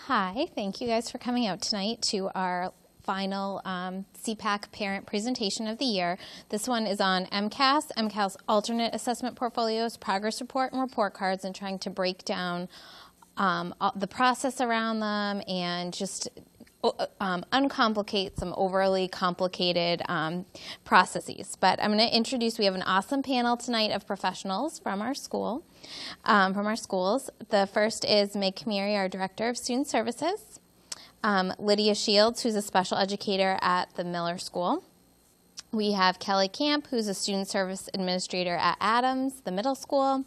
Hi, thank you guys for coming out tonight to our final SEPAC parent presentation of the year. This one is on MCAS alternate assessment portfolios, progress report, and report cards, and trying to break down the process around them and just uncomplicate some overly complicated processes. But I'm going to introduce, we have an awesome panel tonight of professionals from our school, from our schools. The first is Meg Kamiri, our Director of Student Services, Lydia Shields, who's a special educator at the Miller School. We have Kelly Camp, who's a Student Service Administrator at Adams, the middle school.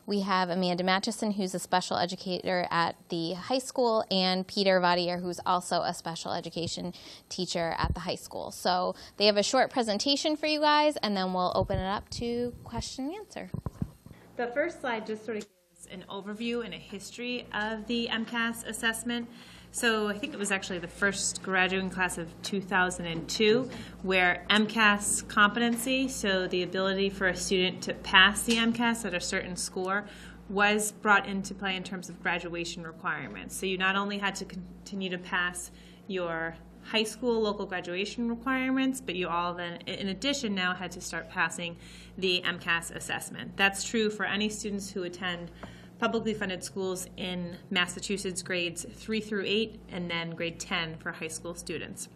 We have Amanda Matchison, who's a special educator at the high school, and Peter Vadier, who's also a special education teacher at the high school. So they have a short presentation for you guys, and then we'll open it up to question and answer. The first slide just sort of gives an overview and a history of the MCAS assessment. So I think it was actually the first graduating class of 2002 where MCAS competency, so the ability for a student to pass the MCAS at a certain score, was brought into play in terms of graduation requirements. So you not only had to continue to pass your high school local graduation requirements, but you all then, in addition, now had to start passing the MCAS assessment. That's true for any students who attend publicly funded schools in Massachusetts, grades 3 through 8, and then grade 10 for high school students.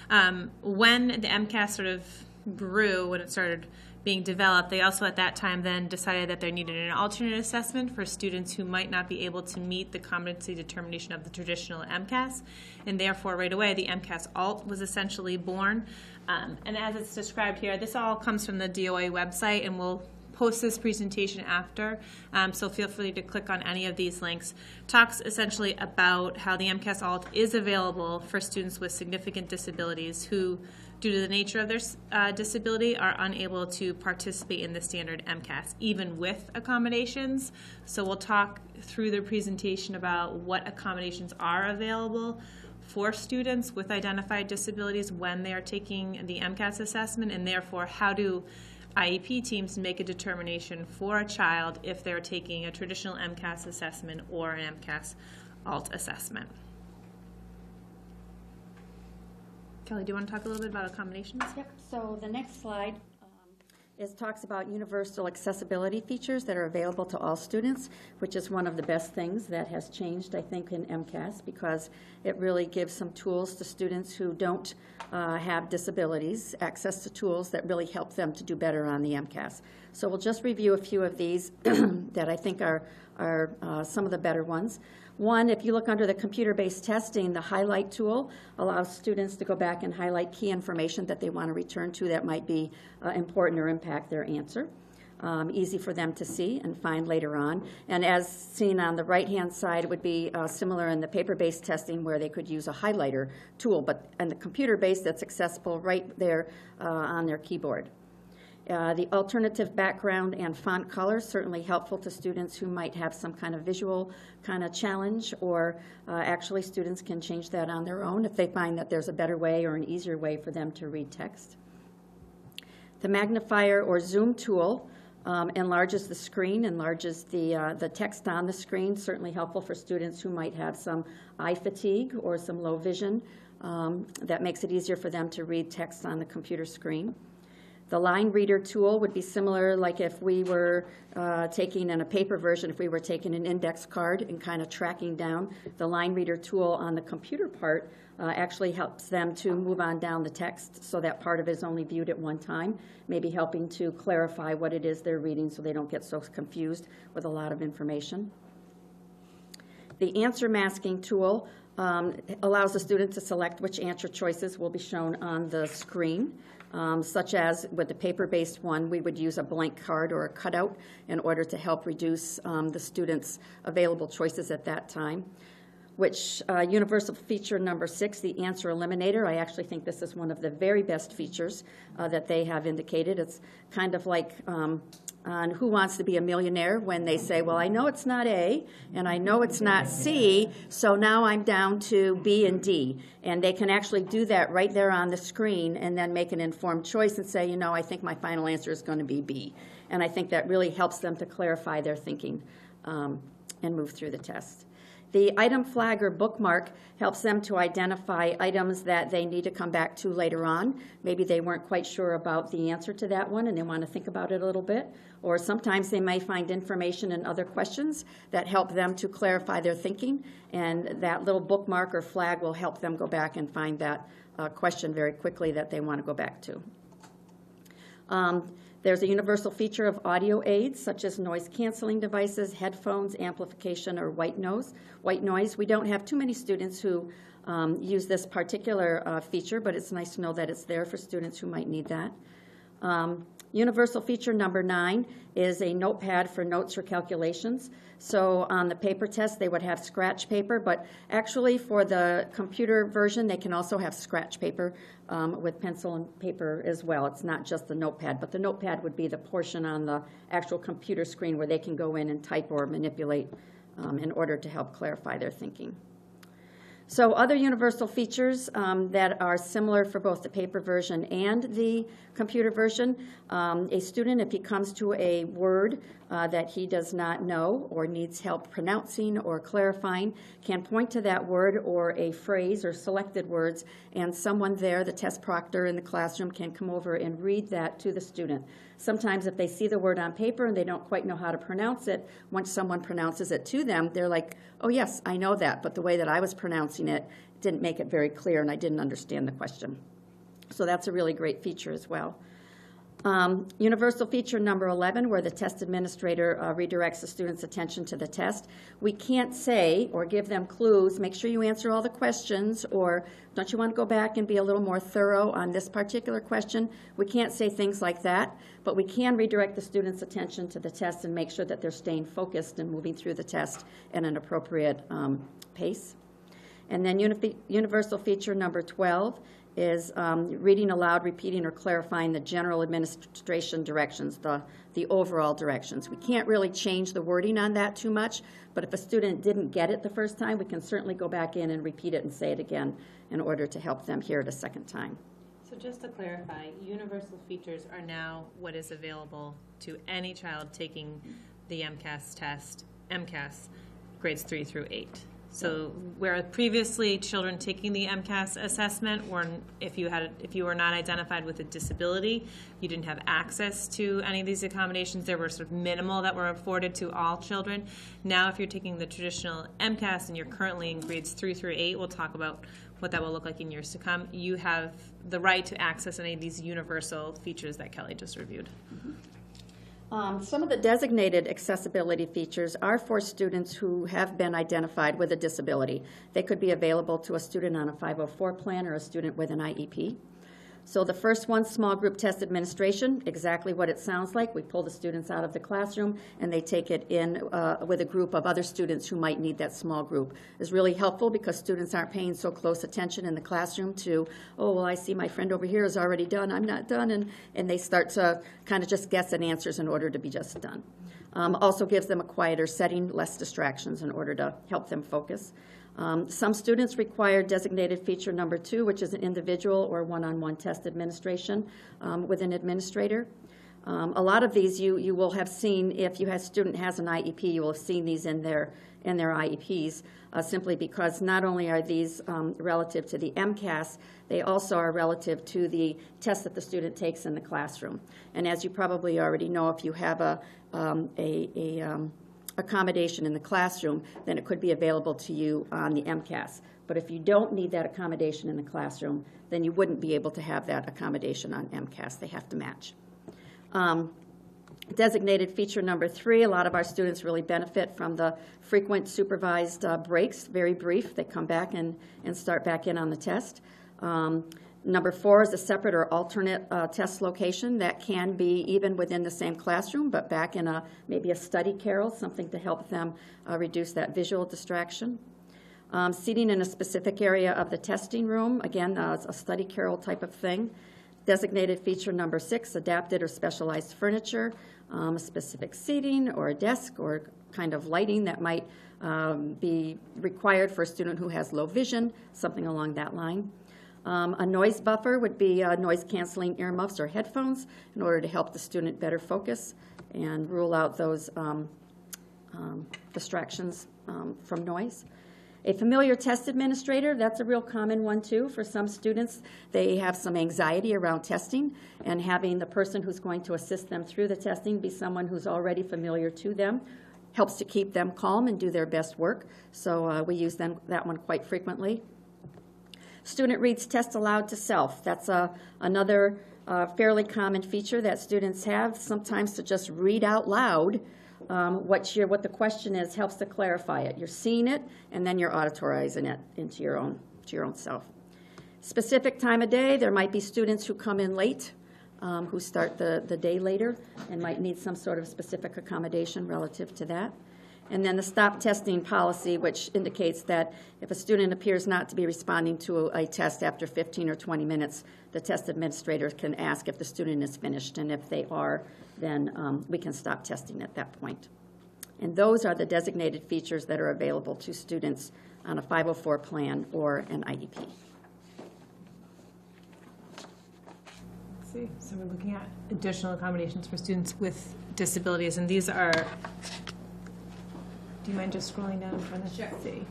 When the MCAS sort of grew, when it started being developed, they also at that time then decided that they needed an alternate assessment for students who might not be able to meet the competency determination of the traditional MCAS, and therefore right away the MCAS alt was essentially born. And as it's described here, this all comes from the DOA website, and we'll post this presentation after, so feel free to click on any of these links. Talks essentially about how the MCAS alt is available for students with significant disabilities who, due to the nature of their disability, are unable to participate in the standard MCAS, even with accommodations. So we'll talk through the presentation about what accommodations are available for students with identified disabilities when they are taking the MCAS assessment, and therefore how do IEP teams make a determination for a child if they're taking a traditional MCAS assessment or an MCAS alt assessment. Kelly, do you want to talk a little bit about accommodations? Yep. So the next slide talks about universal accessibility features that are available to all students, which is one of the best things that has changed, I think, in MCAS, because it really gives some tools to students who don't have disabilities, access to tools that really help them to do better on the MCAS. So we'll just review a few of these that I think are some of the better ones. One, if you look under the computer-based testing, the highlight tool allows students to go back and highlight key information that they want to return to that might be important or impact their answer. Easy for them to see and find later on. And as seen on the right-hand side, it would be similar in the paper-based testing where they could use a highlighter tool, but in the computer-based, that's accessible right there on their keyboard. The alternative background and font colors certainly helpful to students who might have some kind of visual kind of challenge, or actually students can change that on their own if they find that there's a better way or an easier way for them to read text. The magnifier or zoom tool enlarges the screen, enlarges the text on the screen, certainly helpful for students who might have some eye fatigue or some low vision. That makes it easier for them to read text on the computer screen. The line reader tool would be similar, like if we were taking in a paper version, if we were taking an index card and kind of tracking down, the line reader tool on the computer part actually helps them to move on down the text so that part of it is only viewed at one time, maybe helping to clarify what it is they're reading so they don't get so confused with a lot of information. The answer masking tool allows the student to select which answer choices will be shown on the screen. Such as with the paper-based one, we would use a blank card or a cutout in order to help reduce the students' available choices at that time. Which universal feature number 6, the answer eliminator, I actually think this is one of the very best features that they have indicated. It's kind of like on Who Wants to Be a Millionaire when they say, well, I know it's not A and I know it's not C, so now I'm down to B and D. And they can actually do that right there on the screen and then make an informed choice and say, you know, I think my final answer is going to be B. And I think that really helps them to clarify their thinking and move through the test. The item flag or bookmark helps them to identify items that they need to come back to later on. Maybe they weren't quite sure about the answer to that one and they want to think about it a little bit. Or sometimes they may find information in other questions that help them to clarify their thinking, and that little bookmark or flag will help them go back and find that question very quickly that they want to go back to. There's a universal feature of audio aids, such as noise-canceling devices, headphones, amplification, or white noise. We don't have too many students who use this particular feature, but it's nice to know that it's there for students who might need that. Universal feature number 9 is a notepad for notes or calculations. So on the paper test, they would have scratch paper, but actually for the computer version, they can also have scratch paper with pencil and paper as well. It's not just the notepad, but the notepad would be the portion on the actual computer screen where they can go in and type or manipulate in order to help clarify their thinking. So other universal features that are similar for both the paper version and the computer version, a student, if he comes to a word that he does not know or needs help pronouncing or clarifying, can point to that word or a phrase or selected words, and someone there, the test proctor in the classroom, can come over and read that to the student. Sometimes if they see the word on paper and they don't quite know how to pronounce it, once someone pronounces it to them, they're like, oh yes, I know that, but the way that I was pronouncing it didn't make it very clear and I didn't understand the question. So that's a really great feature as well. Universal feature number 11, where the test administrator redirects the student's attention to the test. We can't say or give them clues, make sure you answer all the questions, or don't you want to go back and be a little more thorough on this particular question? We can't say things like that, but we can redirect the student's attention to the test and make sure that they're staying focused and moving through the test at an appropriate pace. And then universal feature number 12 is reading aloud, repeating, or clarifying the general administration directions, the overall directions. We can't really change the wording on that too much, but if a student didn't get it the first time, we can certainly go back in and repeat it and say it again in order to help them hear it a second time. So just to clarify, universal features are now what is available to any child taking the MCAS test, MCAS, grades 3 through 8. So where previously children taking the MCAS assessment, or if you were not identified with a disability, you didn't have access to any of these accommodations. There were sort of minimal that were afforded to all children. Now if you're taking the traditional MCAS and you're currently in grades 3 through 8, we'll talk about what that will look like in years to come. You have the right to access any of these universal features that Kelly just reviewed. Mm-hmm. Some of the designated accessibility features are for students who have been identified with a disability. They could be available to a student on a 504 plan or a student with an IEP. So the first one, small group test administration, exactly what it sounds like. We pull the students out of the classroom and they take it in with a group of other students who might need that small group. It's really helpful because students aren't paying so close attention in the classroom to, oh, well, I see my friend over here is already done, I'm not done, and they start to kind of just guess at answers in order to be just done. Also gives them a quieter setting, less distractions in order to help them focus. Some students require designated feature number 2, which is an individual or one-on-one test administration with an administrator. A lot of these you will have seen, if you have a student has an IEP, you will have seen these in their IEPs, simply because not only are these relative to the MCAS, they also are relative to the test that the student takes in the classroom. And as you probably already know, if you have a accommodation in the classroom, then it could be available to you on the MCAS. But if you don't need that accommodation in the classroom, then you wouldn't be able to have that accommodation on MCAS. They have to match. Designated feature number 3, a lot of our students really benefit from the frequent supervised breaks, very brief. They come back and start back in on the test. Number 4 is a separate or alternate test location that can be even within the same classroom, but back in maybe a study carrel, something to help them reduce that visual distraction. Seating in a specific area of the testing room, again, a study carrel type of thing. Designated feature number 6, adapted or specialized furniture, a specific seating or a desk or kind of lighting that might be required for a student who has low vision, something along that line. A noise buffer would be noise-canceling earmuffs or headphones in order to help the student better focus and rule out those distractions from noise. A familiar test administrator, that's a real common one too. For some students, they have some anxiety around testing, and having the person who's going to assist them through the testing be someone who's already familiar to them helps to keep them calm and do their best work. So we use that one quite frequently. Student reads test aloud to self. That's another fairly common feature that students have, sometimes to just read out loud what the question is helps to clarify it. You're seeing it, and then you're auditorizing it into your own self. Specific time of day, there might be students who come in late, who start the day later, and might need some sort of specific accommodation relative to that. And then the stop testing policy, which indicates that if a student appears not to be responding to a test after 15 or 20 minutes, the test administrator can ask if the student is finished, and if they are, then we can stop testing at that point. And those are the designated features that are available to students on a 504 plan or an IEP. Let's see, so we're looking at additional accommodations for students with disabilities, and these are, do you mind just scrolling down for us? Sure. See.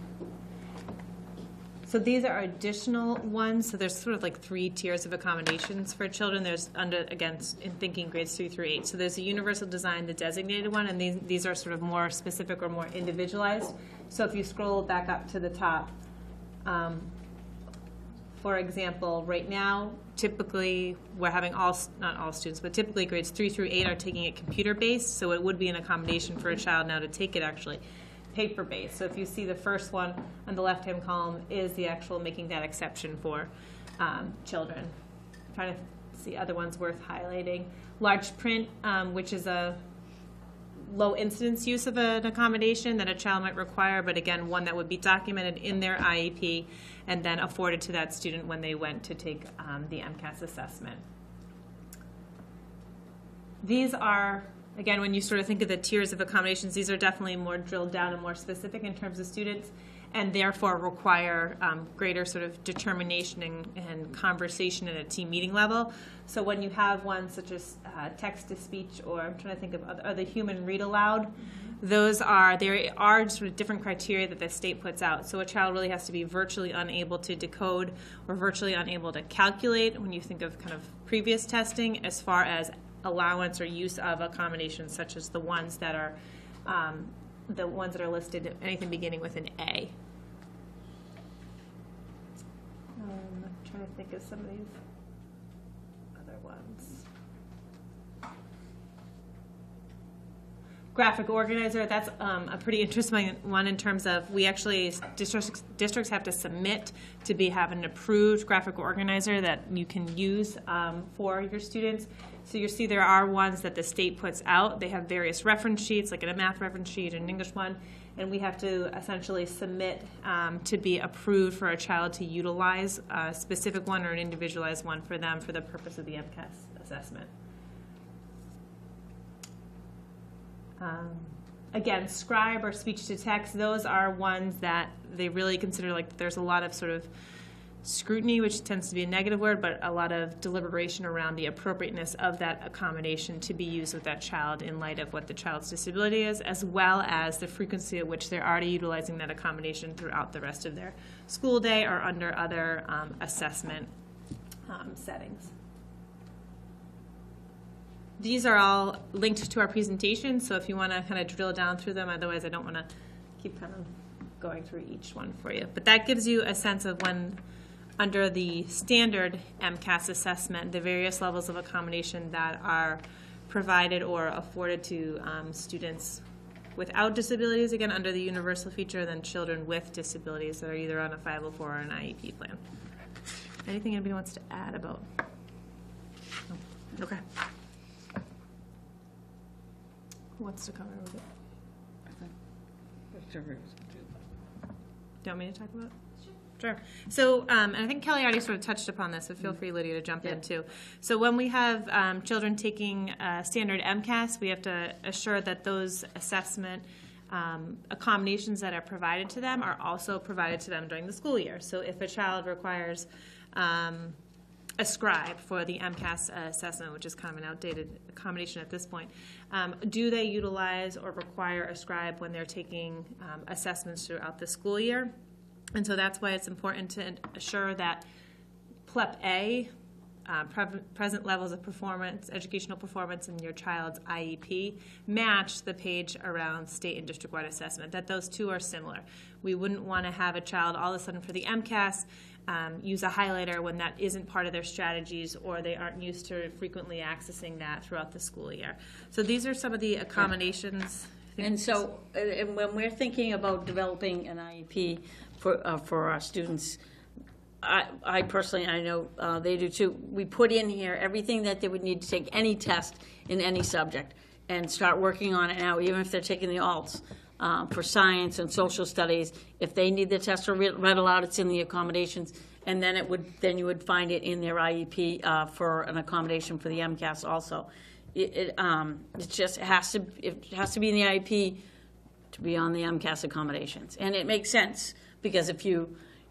So these are additional ones. So there's sort of like 3 tiers of accommodations for children. There's again, in thinking grades 3 through 8. So there's a universal design, the designated one, and these are sort of more specific or more individualized. So if you scroll back up to the top, for example, right now, typically we're having not all students, but typically grades 3 through 8 are taking it computer-based. So it would be an accommodation for a child now to take it actually paper-based. So if you see the first one on the left-hand column is the actual making that exception for children. I'm trying to see other ones worth highlighting. Large print, which is a low incidence use of an accommodation that a child might require, but again, one that would be documented in their IEP and then afforded to that student when they went to take the MCAS assessment. These are, again, when you sort of think of the tiers of accommodations, these are definitely more drilled down and more specific in terms of students, and therefore require greater sort of determination and conversation at a team meeting level. So when you have ones such as text-to-speech, or I'm trying to think of other human read-aloud, there are sort of different criteria that the state puts out. So a child really has to be virtually unable to decode or virtually unable to calculate when you think of kind of previous testing as far as allowance or use of accommodations such as the ones that are listed, anything beginning with an A. I'm trying to think of some of these other ones. Graphic organizer, that's a pretty interesting one in terms of we actually, districts have to submit to have an approved graphic organizer that you can use for your students. So you see there are ones that the state puts out. They have various reference sheets, like in a math reference sheet, an English one, and we have to essentially submit to be approved for a child to utilize a specific one or an individualized one for them for the purpose of the MCAS assessment. Again, scribe or speech to text, those are ones that they really consider like there's a lot of sort of scrutiny, which tends to be a negative word, but a lot of deliberation around the appropriateness of that accommodation to be used with that child in light of what the child's disability is, as well as the frequency at which they're already utilizing that accommodation throughout the rest of their school day or under other assessment settings. These are all linked to our presentation, so if you want to kind of drill down through them, otherwise I don't want to keep kind of going through each one for you. But that gives you a sense of when, under the standard MCAS assessment, the various levels of accommodation that are provided or afforded to students without disabilities, again, under the universal feature, and then children with disabilities that are either on a 504 or an IEP plan. Anything anybody wants to add about? No. Okay. Who wants to cover with it? Do you want me to talk about it? Sure. So, and I think Kelly already sort of touched upon this, so feel free, Lydia, to jump in too. So when we have children taking standard MCAS, we have to assure that those assessment accommodations that are provided to them are also provided to them during the school year. So if a child requires scribe for the MCAS assessment, which is kind of an outdated accommodation at this point. Do they utilize or require a scribe when they're taking assessments throughout the school year? And so that's why it's important to assure that PLEP A, present levels of performance, educational performance in your child's IEP, match the page around state and district-wide assessment, that those two are similar. We wouldn't want to have a child all of a sudden for the MCAS use a highlighter when that isn't part of their strategies, or they aren't used to frequently accessing that throughout the school year. So these are some of the accommodations. And so when we're thinking about developing an IEP for our students, I personally, I know they do too, we put in here everything that they would need to take any test in any subject and start working on it now, even if they're taking the alts. For science and social studies, if they need the test or read aloud, it's in the accommodations, and then you would find it in their IEP for an accommodation for the MCAS also. It has to be in the IEP to be on the MCAS accommodations, and it makes sense because if you're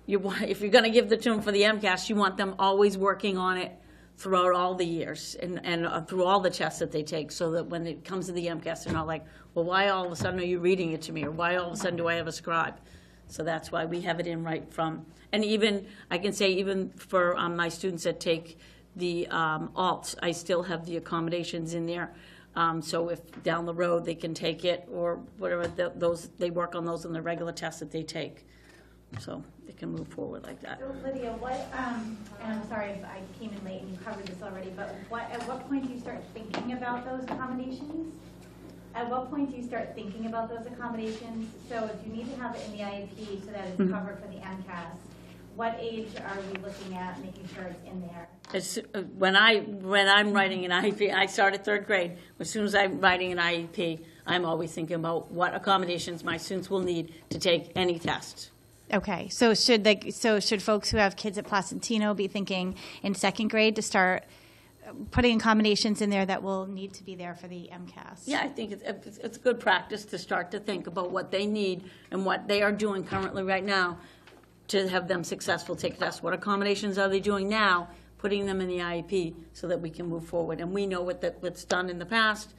going to give the to them for the MCAS, you want them always working on it throughout all the years and through all the tests that they take, so that when it comes to the MCAS, they're not like, well, why all of a sudden are you reading it to me, or why all of a sudden do I have a scribe? So that's why we have it in right from, and even, I can say even for my students that take the alts, I still have the accommodations in there. So if down the road they can take it or whatever, they work on those in the regular tests that they take. So they can move forward like that. So Lydia, and I'm sorry if I came in late and you covered this already, but at what point do you start thinking about those accommodations? At what point do you start thinking about those accommodations? So if you need to have it in the IEP so that it's covered for the MCAS, what age are we looking at making sure it's in there? When I'm writing an IEP, I start at 3rd grade. As soon as I'm writing an IEP, I'm always thinking about what accommodations my students will need to take any test. Okay, so should folks who have kids at Placentino be thinking in 2nd grade to start putting accommodations in there that will need to be there for the MCAS? Yeah, I think it's good practice to start to think about what they need and what they are doing currently right now to have them successful take tests. What accommodations are they doing now, putting them in the IEP so that we can move forward. And we know what's done in the past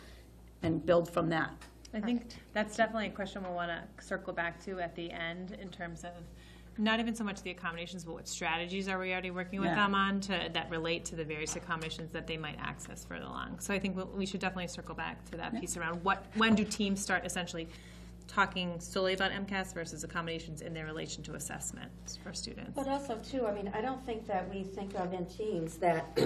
and build from that. I think that's definitely a question we'll want to circle back to at the end in terms of not even so much the accommodations, but what strategies are we already working with them on that relate to the various accommodations that they might access further along. So I think we should definitely circle back to that piece around when do teams start essentially talking solely about MCAS versus accommodations in their relation to assessment for students. But also, too, I mean, I don't think that we think of in teams that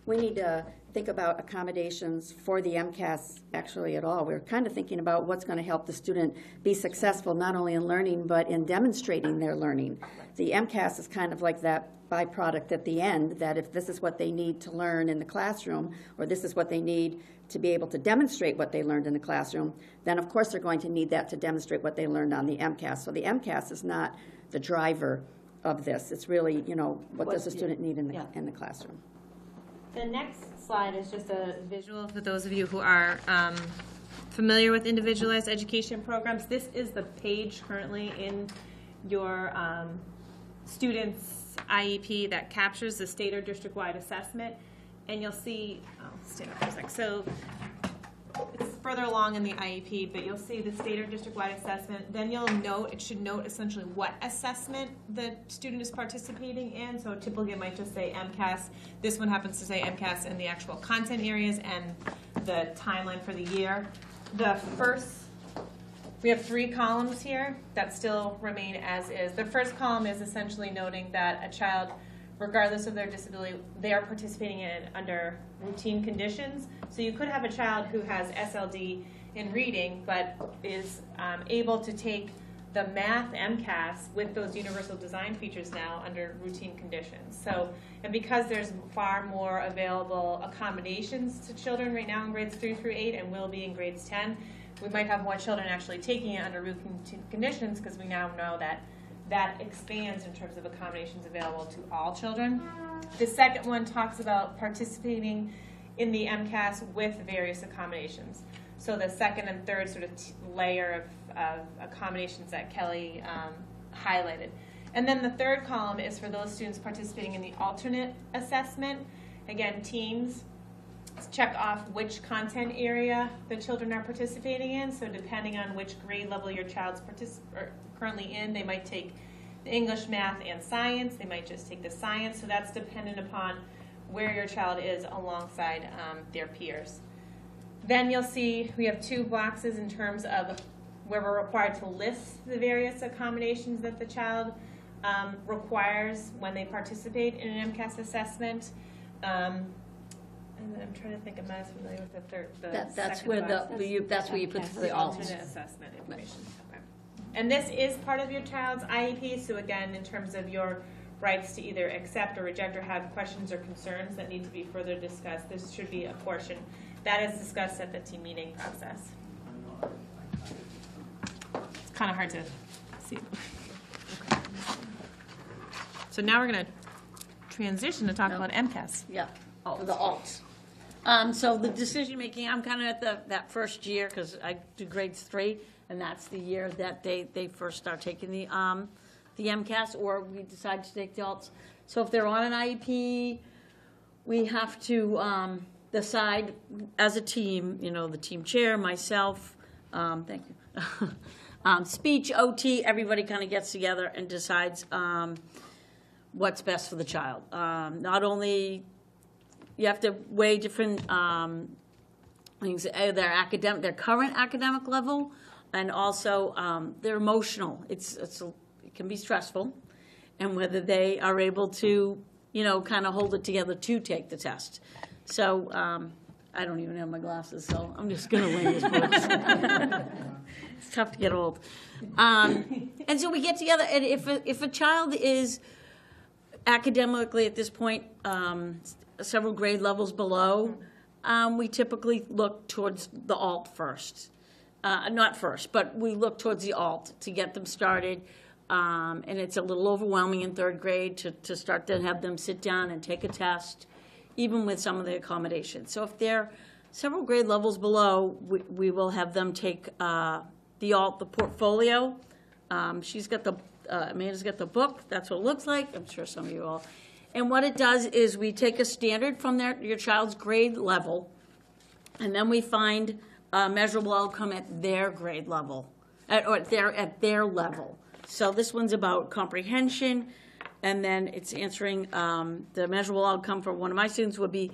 we need to think about accommodations for the MCAS actually at all. We're kind of thinking about what's going to help the student be successful not only in learning but in demonstrating their learning. The MCAS is kind of like that byproduct at the end, that if this is what they need to learn in the classroom, or this is what they need to be able to demonstrate what they learned in the classroom, then of course they're going to need that to demonstrate what they learned on the MCAS. So the MCAS is not the driver of this. It's really, what does the student need in the classroom. The next slide is just a visual for those of you who are familiar with individualized education programs. This is the page currently in your student's IEP that captures the state or district-wide assessment. And you'll see, stand up for a sec. So it's further along in the IEP, but you'll see the state or district-wide assessment. Then it should note essentially what assessment the student is participating in. So typically it might just say MCAS. This one happens to say MCAS in the actual content areas and the timeline for the year. We have 3 columns here that still remain as is. The first column is essentially noting that a child, regardless of their disability, they are participating in it under routine conditions. So you could have a child who has SLD in reading but is able to take the math MCAS with those universal design features now under routine conditions. So, and because there's far more available accommodations to children right now in grades 3 through 8 and will be in grades 10, we might have more children actually taking it under routine conditions because we now know that expands in terms of accommodations available to all children. The second one talks about participating in the MCAS with various accommodations. So the second and third sort of layer of accommodations that Kelly highlighted. And then the third column is for those students participating in the alternate assessment. Again, teams check off which content area the children are participating in. So depending on which grade level your child's currently in, they might take the English, math, and science. They might just take the science. So that's dependent upon where your child is alongside their peers. Then you'll see we have 2 boxes in terms of where we're required to list the various accommodations that the child requires when they participate in an MCAS assessment. And then I'm trying to think, I'm not familiar with the third. That's where that's where you put the alternate assessment information. Okay. And this is part of your child's IEP. So again, in terms of your rights to either accept or reject or have questions or concerns that need to be further discussed, this should be a portion that is discussed at the team meeting process. It's kind of hard to see. Okay. So now we're going to transition to talk about MCAS. Yeah, for the alts. So the decision making, I'm kind of at that first year because I do grades 3, and that's the year that they first start taking the MCAS, or we decide to take the alts. So if they're on an IEP, we have to decide as a team, the team chair, myself, thank you, speech, OT, everybody kind of gets together and decides what's best for the child. Not only you have to weigh different things, their current academic level, and also their emotional. It can be stressful, and whether they are able to, kind of hold it together to take the test. So I don't even have my glasses, so I'm just going to wing this voice. It's tough to get old. And so we get together, and if a child is academically at this point several grade levels below, we typically look towards the alt first. Not first, but we look towards the alt to get them started. And it's a little overwhelming in 3rd grade to start to have them sit down and take a test, even with some of the accommodations. So if they're several grade levels below, we will have them take the alt, the portfolio. She's got Amanda's got the book. That's what it looks like. I'm sure some of you all. And what it does is we take a standard from your child's grade level, and then we find a measurable outcome at their grade level, at their level. So this one's about comprehension, and then it's answering the measurable outcome for one of my students would be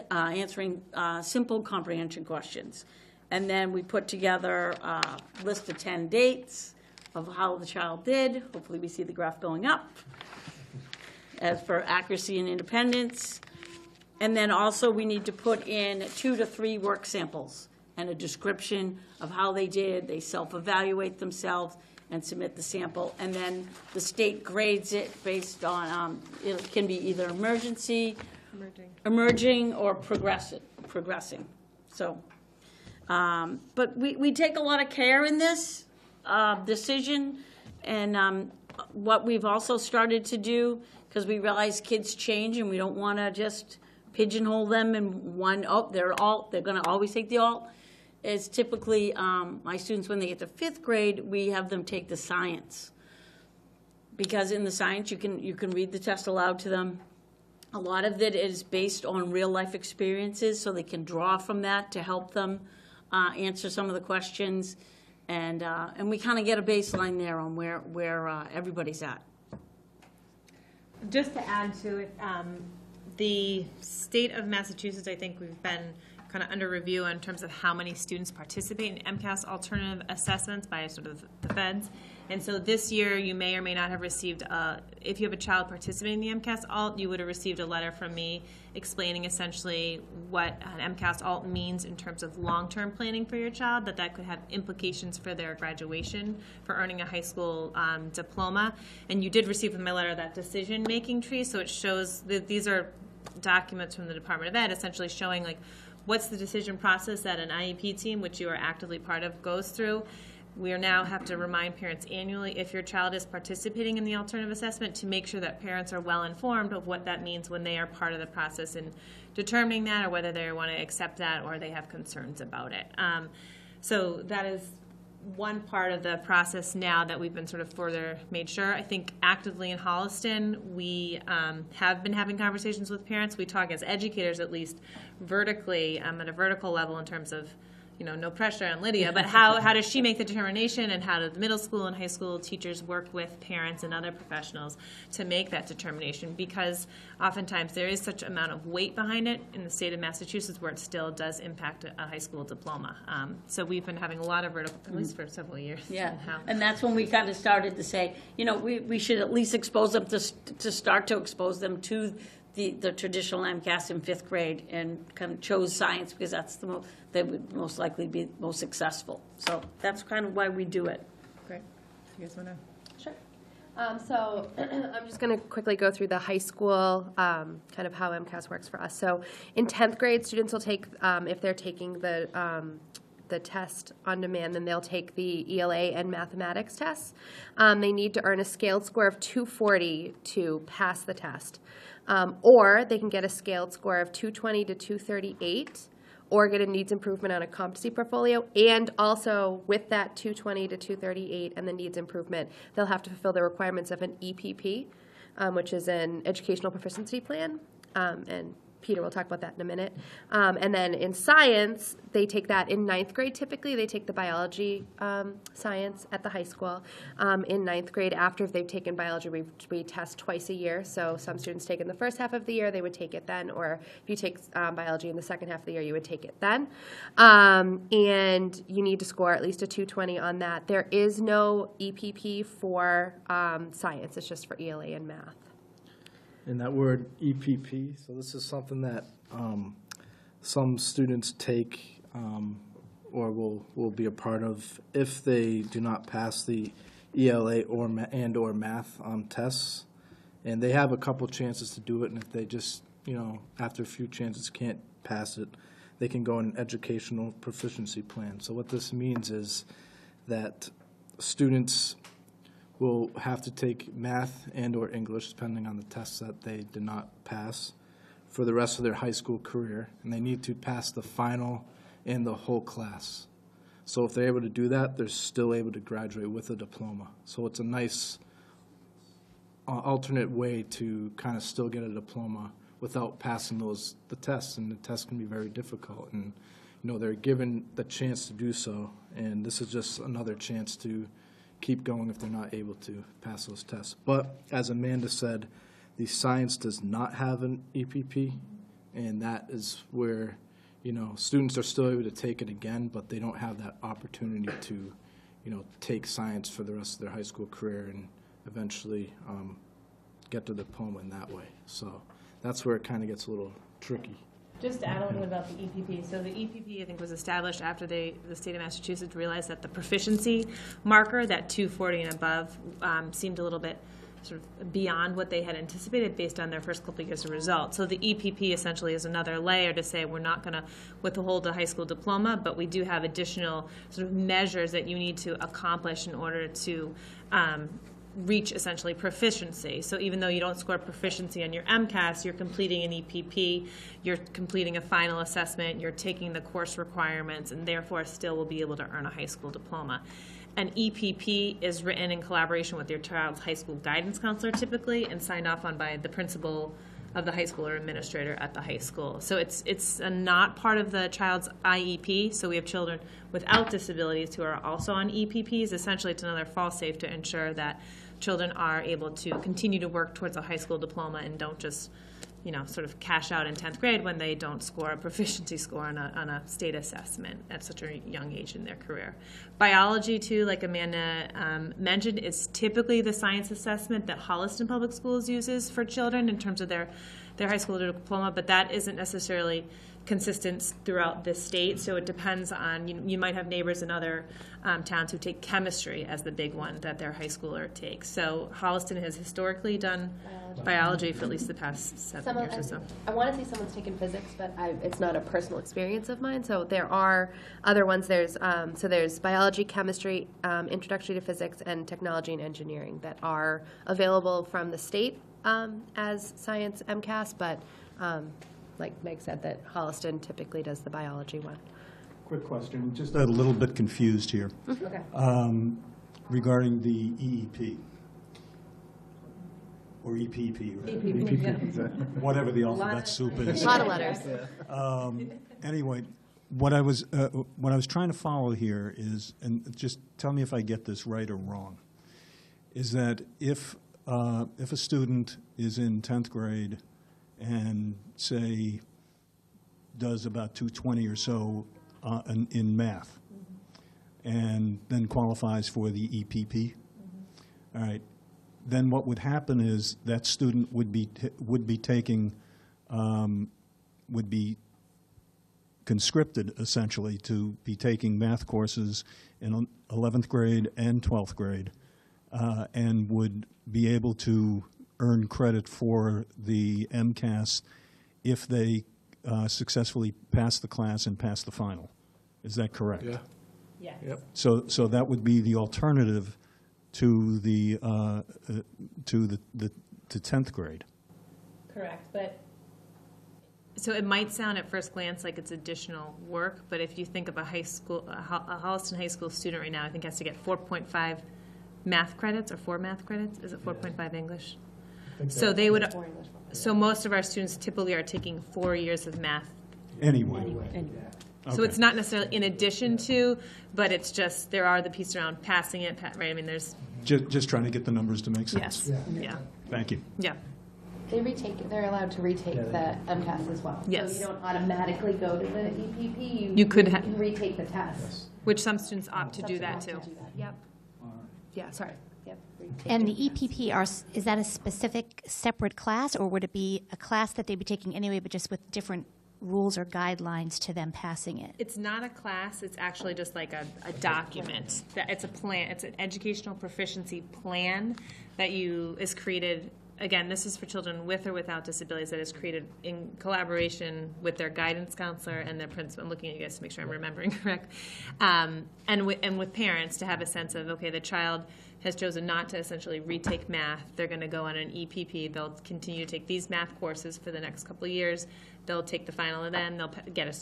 answering simple comprehension questions. And then we put together a list of 10 dates of how the child did. Hopefully we see the graph going up as for accuracy and independence. And then also we need to put in 2 to 3 work samples and a description of how they did. They self-evaluate themselves and submit the sample. And then the state grades it based on, it can be either emerging, or progressing. So, but we take a lot of care in this decision, and what we've also started to do, because we realize kids change and we don't want to just pigeonhole them in one, they're going to always take the alt, is typically my students, when they get to 5th grade, we have them take the science. Because in the science, you can read the test aloud to them. A lot of it is based on real life experiences, so they can draw from that to help them answer some of the questions. And we kind of get a baseline there on where everybody's at. Just to add to it, the state of Massachusetts, I think we've been kind of under review in terms of how many students participate in MCAS alternative assessments by sort of the feds. And so this year you may or may not have received, if you have a child participating in the MCAS alt, you would have received a letter from me explaining essentially what an MCAS alt means in terms of long-term planning for your child, that could have implications for their graduation, for earning a high school diploma. And you did receive in my letter that decision-making tree, so it shows that these are documents from the Department of Ed essentially showing like what's the decision process that an IEP team, which you are actively part of, goes through. We now have to remind parents annually, if your child is participating in the alternative assessment, to make sure that parents are well informed of what that means when they are part of the process in determining that, or whether they want to accept that or they have concerns about it. So that is one part of the process now that we've been sort of further made sure. I think actively in Holliston, we have been having conversations with parents. We talk as educators, at least vertically, at a vertical level in terms of, no pressure on Lydia, but how does she make the determination, and how do the middle school and high school teachers work with parents and other professionals to make that determination? Because oftentimes there is such amount of weight behind it in the state of Massachusetts where it still does impact a high school diploma. So we've been having a lot of vertical, at least for several years. Yeah, and that's when we kind of started to say, we should at least expose them to start to expose them to the traditional MCAS in 5th grade, and kind of chose science because that's that would most likely be most successful. So that's kind of why we do it. Great. You guys want to? Sure. So I'm just going to quickly go through the high school, kind of how MCAS works for us. So in 10th grade, students will take, if they're taking the test on demand, then they'll take the ELA and mathematics tests. They need to earn a scaled score of 240 to pass the test. Or they can get a scaled score of 220 to 238, or get a needs improvement on a competency portfolio. And also with that 220 to 238 and the needs improvement, they'll have to fulfill the requirements of an EPP, which is an educational proficiency plan. And Peter will talk about that in a minute. And then in science, they take that in 9th grade. Typically, they take the biology science at the high school. In 9th grade, after they've taken biology, we test twice a year. So some students take it in the first half of the year, they would take it then. Or if you take biology in the second half of the year, you would take it then. And you need to score at least a 220 on that. There is no EPP for science. It's just for ELA and math. And that word EPP, so this is something that some students take or will be a part of if they do not pass the ELA or math tests. And they have a couple chances to do it, and if they just, after a few chances can't pass it, they can go on an educational proficiency plan. So what this means is that students will have to take math and or English, depending on the tests that they did not pass, for the rest of their high school career, and they need to pass the final and the whole class. So if they're able to do that, they're still able to graduate with a diploma. So it's a nice alternate way to kind of still get a diploma without passing the tests, and the tests can be very difficult, and they're given the chance to do so, and this is just another chance to keep going if they're not able to pass those tests. But as Amanda said, the science does not have an EPP, and that is where, students are still able to take it again, but they don't have that opportunity to, take science for the rest of their high school career and eventually get to the diploma in that way. So that's where it kind of gets a little tricky. Just to add a little bit about the EPP. So the EPP, I think, was established after the state of Massachusetts realized that the proficiency marker, that 240 and above, seemed a little bit sort of beyond what they had anticipated based on their first couple of years of results. So the EPP essentially is another layer to say we're not going to withhold a high school diploma, but we do have additional sort of measures that you need to accomplish in order to reach essentially proficiency. So even though you don't score proficiency on your MCAS, you're completing an EPP, you're completing a final assessment, you're taking the course requirements, and therefore still will be able to earn a high school diploma. An EPP is written in collaboration with your child's high school guidance counselor typically, and signed off on by the principal of the high school or administrator at the high school. So it's not part of the child's IEP. So we have children without disabilities who are also on EPPs. Essentially, it's another fall-safe to ensure that children are able to continue to work towards a high school diploma and don't just, sort of cash out in 10th grade when they don't score a proficiency score on a state assessment at such a young age in their career. Biology, too, like Amanda mentioned, is typically the science assessment that Holliston Public Schools uses for children in terms of their high school diploma, but that isn't necessarily consistent throughout the state, so it depends on, you might have neighbors in other towns who take chemistry as the big one that their high schooler takes. So Holliston has historically done biology for at least the past 7 years or so. I want to say someone's taken physics, but it's not a personal experience of mine. So there are other ones. There's biology, chemistry, introductory to physics, and technology and engineering that are available from the state as science MCAS, but like Meg said, that Holliston typically does the biology one. quick question. Just a little bit confused here. Okay. Regarding the EEP. Or EPP, right? Whatever the alphabet soup is. A lot of letters. Anyway, what I was trying to follow here is, and just tell me if I get this right or wrong, is that if a student is in 10th grade and, say, does about 220 or so in math, and then qualifies for the EPP, all right, then what would happen is that student would be taking, would be conscripted essentially to be taking math courses in 11th grade and 12th grade, and would be able to earn credit for the MCAS if they successfully pass the class and pass the final. Is that correct? Yeah. Yes. Yep. So that would be the alternative to the 10th grade. Correct, but. So it might sound at first glance like it's additional work, but if you think of a Holliston High School student right now, I think has to get 4.5 math credits or 4 math credits. Is it 4.5 English? So they would. So most of our students typically are taking 4 years of math. Anyway. So it's not necessarily in addition to, but it's just there are the pieces around passing it, right? I mean, there's. Just trying to get the numbers to make sense. Yes. Yeah. Thank you. Yeah. They're allowed to retake the MCAS as well. Yes. So you don't automatically go to the EPP. You could can retake the test. Which some students opt to do that too. Yep. Yeah, sorry. Yep. And the EPP, is that a specific separate class, or would it be a class that they'd be taking anyway, but just with different rules or guidelines to them passing it? It's not a class, it's actually just like a document. It's a plan, it's an educational proficiency plan that is created. Again, this is for children with or without disabilities, that is created in collaboration with their guidance counselor and their principal. I'm looking at you guys to make sure I'm remembering correct. And with parents to have a sense of, okay, the child has chosen not to essentially retake math. They're going to go on an EPP. They'll continue to take these math courses for the next couple of years. They'll take the final, and then they'll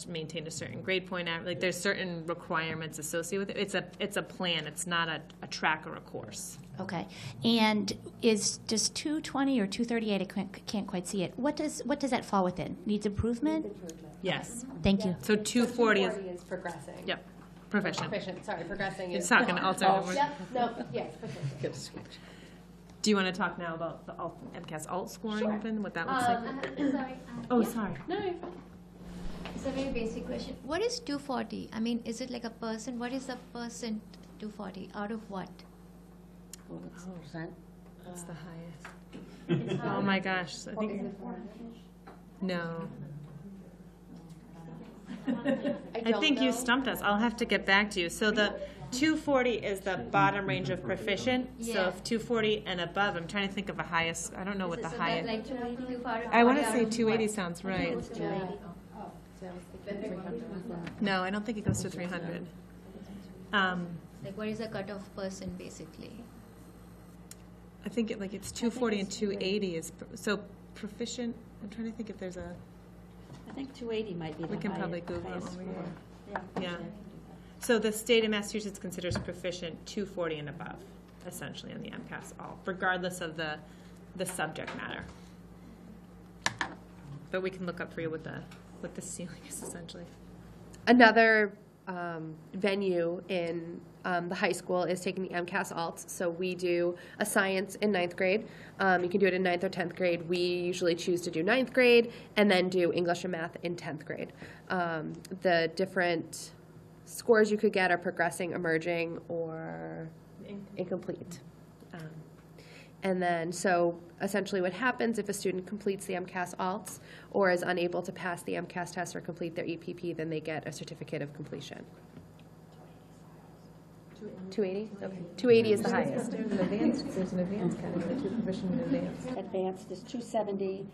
maintain a certain grade point. Like there's certain requirements associated with it. It's a plan. It's not a track or a course. Okay. And is just 220 or 238? I can't quite see it. What does that fall within? Needs improvement? Yes. Thank you. So 240 is progressing. Yep. Proficient. Sorry, progressing You're is. talking alternative words. Yep. No. Yes. Proficient. Do you want to talk now about the MCAS alt scoring, open, what that looks like? Sorry. Oh, sorry. No. It's a very basic question. What is 240? I mean, is it like a percent? What is the percent 240? Out of what? That's the highest. Oh my gosh. I think. No. I think you stumped us. I'll have to get back to you. So the 240 is the bottom range of proficient. So Yeah. if 240 and above, I'm trying to think of a highest. I don't know what the So highest. like 280? I want to say 280 sounds right. No, I don't think it goes to 300. Like what is the cutoff percent basically? I think it's 240 and 280 is so proficient. I'm trying to think if there's a. I think 280 might be the We can highest- probably Google it highest when we score. Yeah. So the state of Massachusetts considers proficient 240 and above, essentially, on the MCAS all, regardless of the subject matter. But we can look up for you what the ceiling is, essentially. Another venue in the high school is taking the MCAS alts. So we do a science in 9th grade. You can do it in 9th or 10th grade. We usually choose to do 9th grade and then do English and math in 10th grade. The different scores you could get are progressing, emerging, or incomplete. And then, so essentially what happens if a student completes the MCAS alts or is unable to pass the MCAS test or complete their EPP, then they get a certificate of completion. 280? Okay. 280 is the highest. There's an advanced category, too, proficient and advanced. Advanced is 270,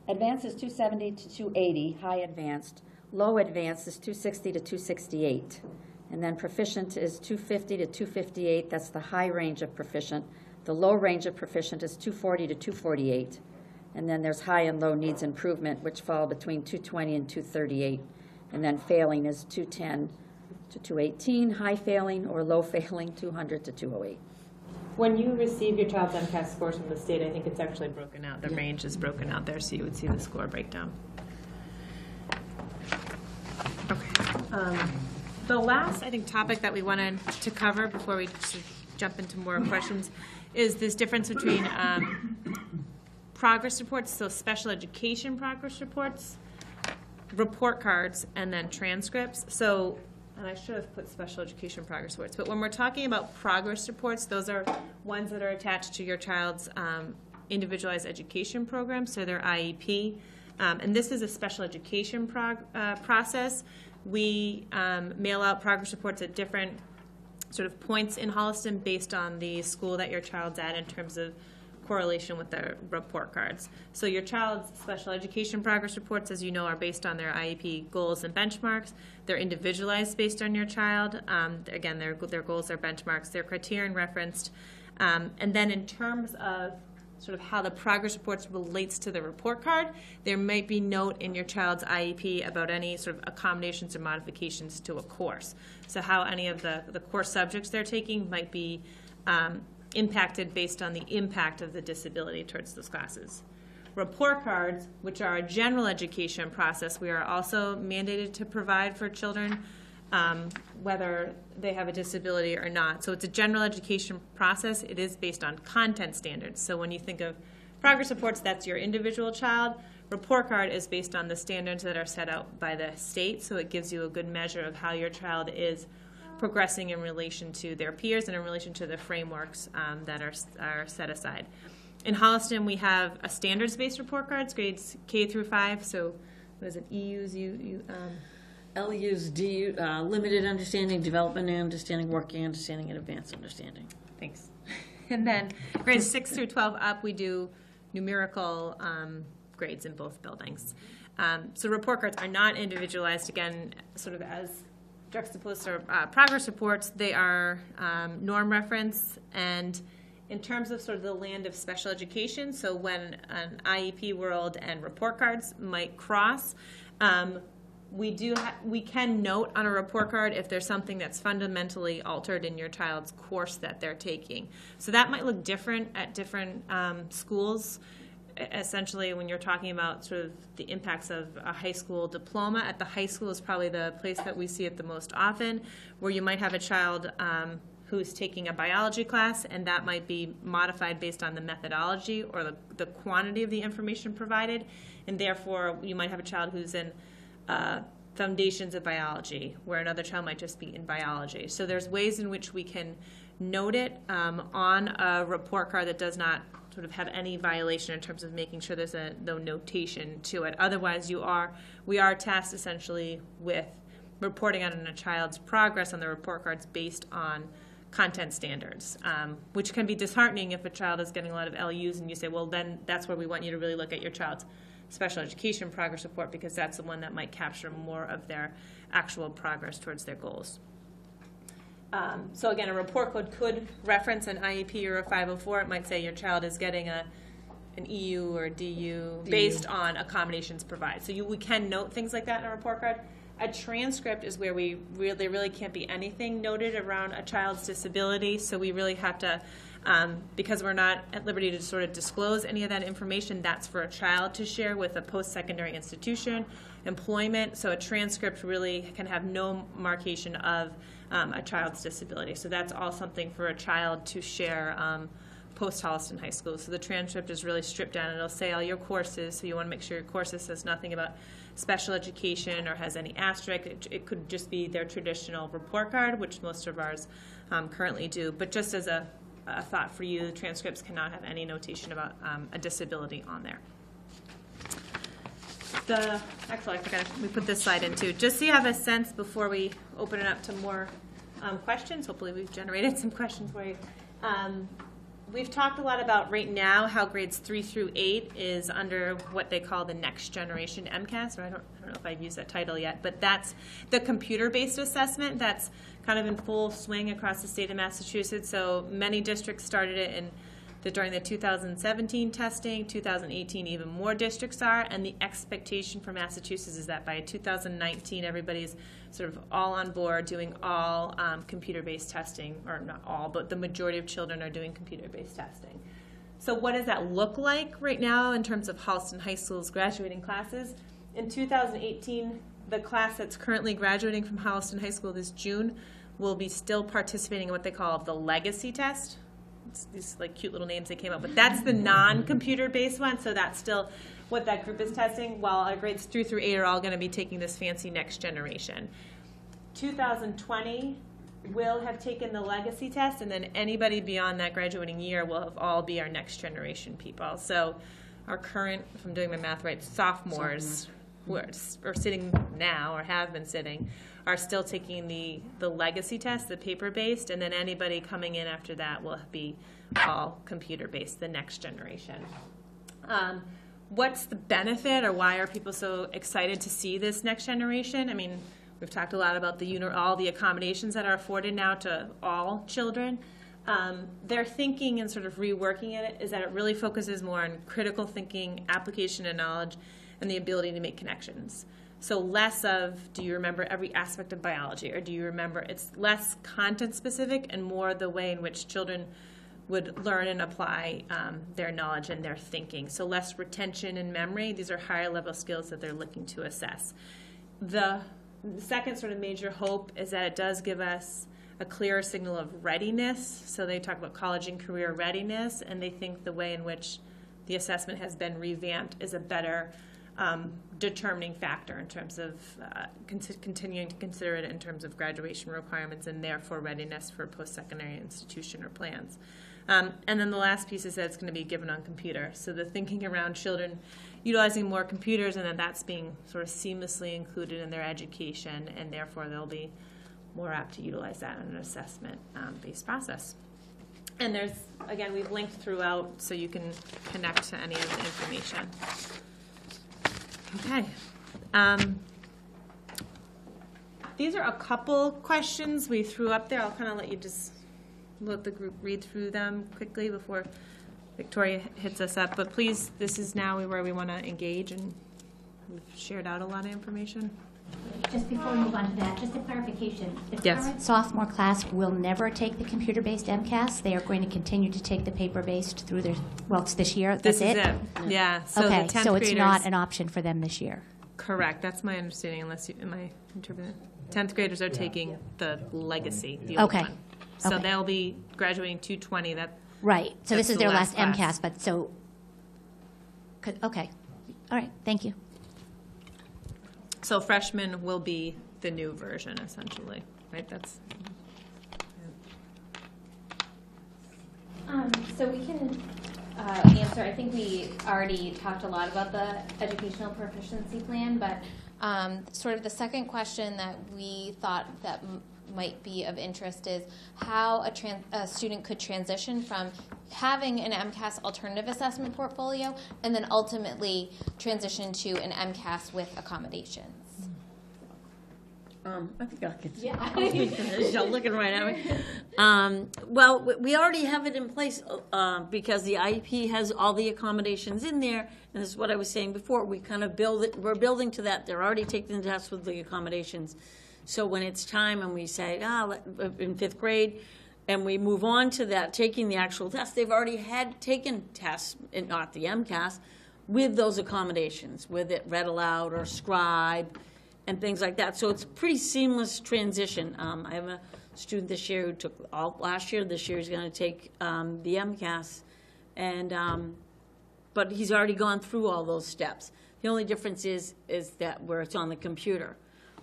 advanced is 270 to 280, high advanced. Low advanced is 260 to 268. And then proficient is 250 to 258, that's the high range of proficient. The low range of proficient is 240 to 248. And then there's high and low needs improvement, which fall between 220 and 238. And then failing is 210 to 218, high failing or low failing, 200 to 208. When you receive your child's MCAS scores from the state, I think it's actually broken out. The range is broken out there, so you would see the score breakdown. Okay. The last, I think, topic that we wanted to cover before we jump into more questions is this difference between progress reports, so special education progress reports, report cards, and then transcripts. So, and I should have put special education progress reports, but when we're talking about progress reports, those are ones that are attached to your child's individualized education program, so their IEP. And this is a special education process. We mail out progress reports at different sort of points in Holliston based on the school that your child's at in terms of correlation with their report cards. So your child's special education progress reports, as you know, are based on their IEP goals and benchmarks. They're individualized based on your child. Again, their goals, their benchmarks, their criterion referenced. And then in terms of sort of how the progress reports relates to the report card, there might be note in your child's IEP about any sort of accommodations or modifications to a course. So how any of the course subjects they're taking might be impacted based on the impact of the disability towards those classes. Report cards, which are a general education process, we are also mandated to provide for children whether they have a disability or not. So it's a general education process. It is based on content standards. So when you think of progress reports, that's your individual child. Report card is based on the standards that are set out by the state, so it gives you a good measure of how your child is progressing in relation to their peers and in relation to the frameworks that are set aside. In Holliston, we have a standards-based report cards, grades K through 5. So what is it, EUs, LUs, DU, limited understanding, development and understanding, working understanding, and advanced understanding. Thanks. And then grades 6 through 12 up, we do numerical grades in both buildings. So report cards are not individualized, again, sort of as juxtaposed to progress reports. They are norm reference, and in terms of sort of the land of special education, so when an IEP world and report cards might cross, we can note on a report card if there's something that's fundamentally altered in your child's course that they're taking. So that might look different at different schools. Essentially, when you're talking about sort of the impacts of a high school diploma, at the high school is probably the place that we see it the most often, where you might have a child who's taking a biology class, and that might be modified based on the methodology or the quantity of the information provided, and therefore you might have a child who's in foundations of biology, where another child might just be in biology. So there's ways in which we can note it on a report card that does not sort of have any violation in terms of making sure there's no notation to it. Otherwise, we are tasked essentially with reporting on a child's progress on the report cards based on content standards, which can be disheartening if a child is getting a lot of LUs and you say, well, then that's where we want you to really look at your child's special education progress report, because that's the one that might capture more of their actual progress towards their goals. So again, a report code could reference an IEP or a 504. It might say your child is getting an EU or DU based on accommodations provided. So we can note things like that in a report card. A transcript is where there really can't be anything noted around a child's disability. So we really have to, because we're not at liberty to sort of disclose any of that information, that's for a child to share with a post-secondary institution, employment. So a transcript really can have no marcation of a child's disability. So that's all something for a child to share post-Holliston High School. So the transcript is really stripped down. It'll say all your courses, so you want to make sure your courses says nothing about special education or has any asterisk. It could just be their traditional report card, which most of ours currently do. But just as a thought for you, the transcripts cannot have any notation about a disability on there. Actually, I forgot we put this slide in too, just so you have a sense before we open it up to more questions. Hopefully we've generated some questions for you. We've talked a lot about right now how grades 3 through 8 is under what they call the next generation MCAS, or I don't know if I've used that title yet, but that's the computer-based assessment that's kind of in full swing across the state of Massachusetts. So many districts started it in that during the 2017 testing, 2018 even more districts are, and the expectation for Massachusetts is that by 2019 everybody's sort of all on board doing all computer-based testing, or not all, but the majority of children are doing computer-based testing. So what does that look like right now in terms of Holliston High School's graduating classes? In 2018, the class that's currently graduating from Holliston High School this June will be still participating in what they call the legacy test. It's these like cute little names they came up with. That's the non-computer based one, so that's still what that group is testing, while our grades 3 through 8 are all going to be taking this fancy next generation. 2020 will have taken the legacy test, and then anybody beyond that graduating year will have all be our next generation people. So our current, if I'm doing my math right, sophomores who are sitting now or have been sitting are still taking the legacy test, the paper-based, and then anybody coming in after that will be all computer-based, the next generation. What's the benefit, or why are people so excited to see this next generation? I mean, we've talked a lot about all the accommodations that are afforded now to all children. Their thinking and sort of reworking it is that it really focuses more on critical thinking, application of knowledge, and the ability to make connections. So less of, do you remember every aspect of biology, or do you remember, it's less content specific and more the way in which children would learn and apply their knowledge and their thinking. So less retention and memory. These are higher level skills that they're looking to assess. The second sort of major hope is that it does give us a clearer signal of readiness. So they talk about college and career readiness, and they think the way in which the assessment has been revamped is a better determining factor in terms of continuing to consider it in terms of graduation requirements and therefore readiness for post-secondary institution or plans. And then the last piece is that it's going to be given on computer. So the thinking around children utilizing more computers, and then that's being sort of seamlessly included in their education, and therefore they'll be more apt to utilize that in an assessment-based process. And there's, again, we've linked throughout so you can connect to any of the information. Okay. These are a couple questions we threw up there. I'll kind of let you just let the group read through them quickly before Victoria hits us up. But please, this is now where we want to engage, and we've shared out a lot of information. Just before we move on to that, just a clarification. The Yes. current sophomore class will never take the computer-based MCAS. They are going to continue to take the paper-based through their, well, it's this year. This That's is it. Yeah. So okay, the 10th so it's graders, not an option for them this year. correct. That's my understanding, unless you, am I interpreting? 10th graders are taking the legacy, the old Okay. one. So Okay. they'll be graduating 220. Right. So That's this is the their last last class. MCAS, but so, okay. All right, thank you. So freshmen will be the new version, essentially, right? That's So we can answer, I think we already talked a lot about the educational proficiency plan, but sort of the second question that we thought that might be of interest is how a student could transition from having an MCAS alternative assessment portfolio and then ultimately transition to an MCAS with accommodations. I think I could speak to this. You're looking right at me. Well, we already have it in place because the IEP has all the accommodations in there, and this is what I was saying before. We kind of build it. We're building to that. They're already taking the tests with the accommodations. So when it's time and we say, in 5th grade, and we move on to that, taking the actual test, they've already had taken tests, and not the MCAS, with those accommodations, with it read aloud or scribe and things like that. So it's a pretty seamless transition. I have a student this year who took all last year. This year he's going to take the MCAS, and but he's already gone through all those steps. The only difference is that where it's on the computer.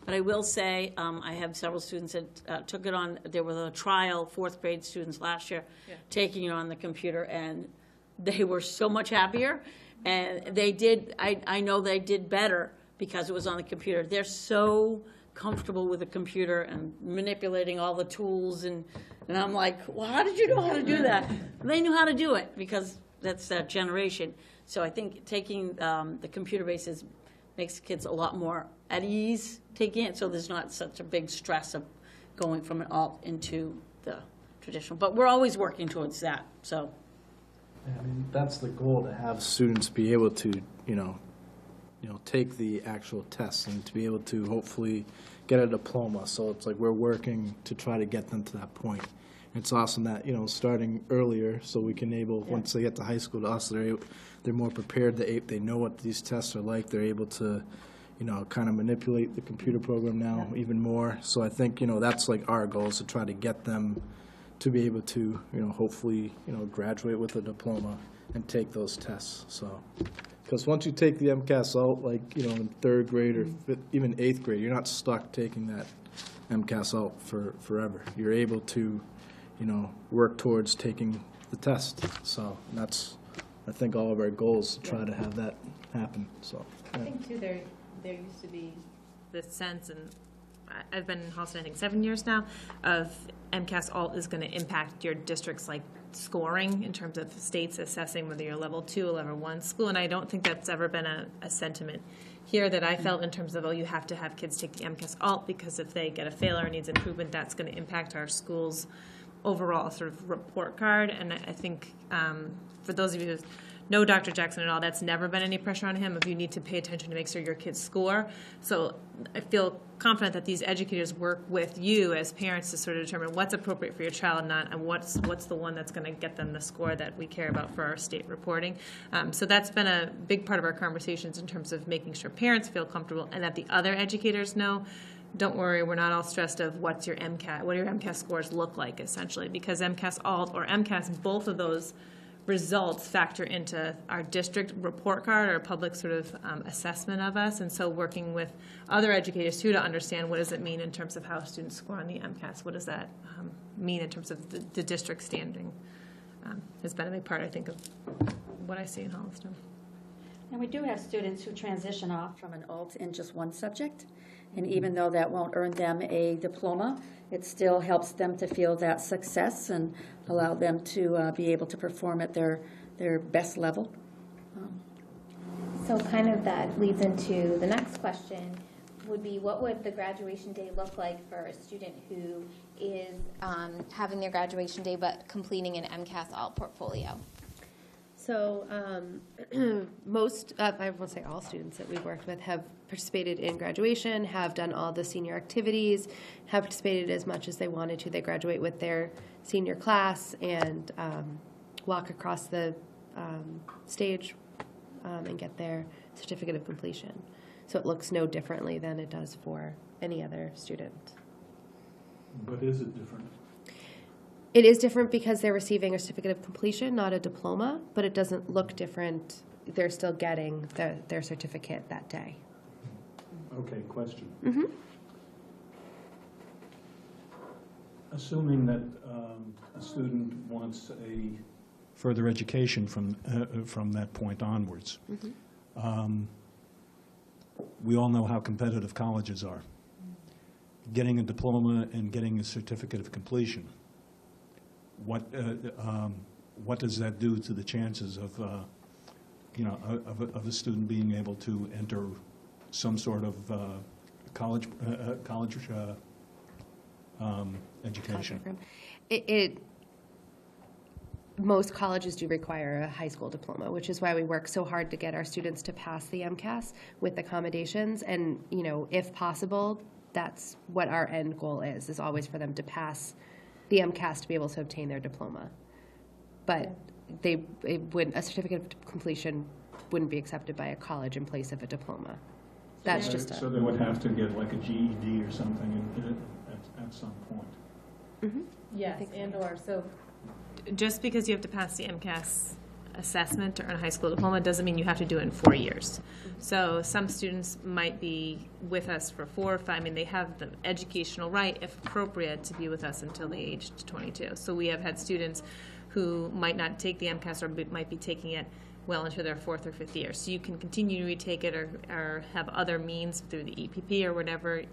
But I will say I have several students that took it on. There was a trial, 4th grade students last year, taking it on the computer, and they were so much happier. And they did, I know they did better because it was on the computer. They're so comfortable with the computer and manipulating all the tools. And I'm like, well, how did you know how to do that? They knew how to do it because that's that generation. So I think taking the computer bases makes kids a lot more at ease taking it, so there's not such a big stress of going from an alt into the traditional. But we're always working towards that. So I mean, that's the goal, to have students be able to, take the actual tests and to be able to hopefully get a diploma. So it's like we're working to try to get them to that point. It's awesome that, starting earlier so we can once they get to high school, to us, they're more prepared. They know what these tests are like. They're able to, kind of manipulate the computer program now even more. So I think, that's like our goal, is to try to get them to be able to, hopefully, graduate with a diploma and take those tests. So, because once you take the MCAS out, like, in third grade or even eighth grade, you're not stuck taking that MCAS out forever. You're able to, work towards taking the test. So that's, I think, all of our goals, to try to have that happen. So I think too, there used to be this sense, and I've been in Holliston, I think 7 years now, of MCAS alt is going to impact your district's like scoring in terms of states assessing whether you're level 2 or level 1 school, and I don't think that's ever been a sentiment here that I felt in terms of, you have to have kids take the MCAS alt, because if they get a fail or needs improvement, that's going to impact our school's overall sort of report card. And I think for those of you who know Dr. Jackson at all, that's never been any pressure on him if you need to pay attention to make sure your kids score. So I feel confident that these educators work with you as parents to sort of determine what's appropriate for your child, and what's the one that's going to get them the score that we care about for our state reporting. So that's been a big part of our conversations in terms of making sure parents feel comfortable and that the other educators know, don't worry, we're not all stressed of what do your MCAS scores look like, essentially, because MCAS alt or MCAS, both of those results factor into our district report card or public sort of assessment of us. And so working with other educators too to understand what does it mean in terms of how students score on the MCAS, what does that mean in terms of the district standing, has been a big part, I think, of what I see in Holliston. And we do have students who transition off from an alt in just one subject. And even though that won't earn them a diploma, it still helps them to feel that success and allow them to be able to perform at their best level. So kind of that leads into the next question, would be what would the graduation day look like for a student who Is having their graduation day but completing an MCAS alt portfolio? So most, I won't say all students that we've worked with have participated in graduation, have done all the senior activities, have participated as much as they wanted to. They graduate with their senior class and walk across the stage and get their certificate of completion. So it looks no differently than it does for any other student. But is it different? It is different because they're receiving a certificate of completion, not a diploma, but it doesn't look different. They're still getting their certificate that day. Okay, question. Mm-hmm. Assuming that a student wants a further education from that point onwards, Mm-hmm. We all know how competitive colleges are. Getting a diploma and getting a certificate of completion, what does that do to the chances of of a student being able to enter some sort of college education? Most colleges do require a high school diploma, which is why we work so hard to get our students to pass the MCAS with accommodations. And, if possible, that's what our end goal is always for them to pass the MCAS to be able to obtain their diploma. But a certificate of completion wouldn't be accepted by a college in place of a diploma. That's So they would have to get like a GED or something at some point. Mm-hmm. Yes, and/or so just because you have to pass the MCAS assessment to earn a high school diploma doesn't mean you have to do it in 4 years. So some students might be with us for 4 or 5. I mean, they have the educational right, if appropriate, to be with us until they aged 22. So we have had students who might not take the MCAS or might be taking it well into their 4th or 5th year. So you can continue to retake it or have other means through the EPP or whatever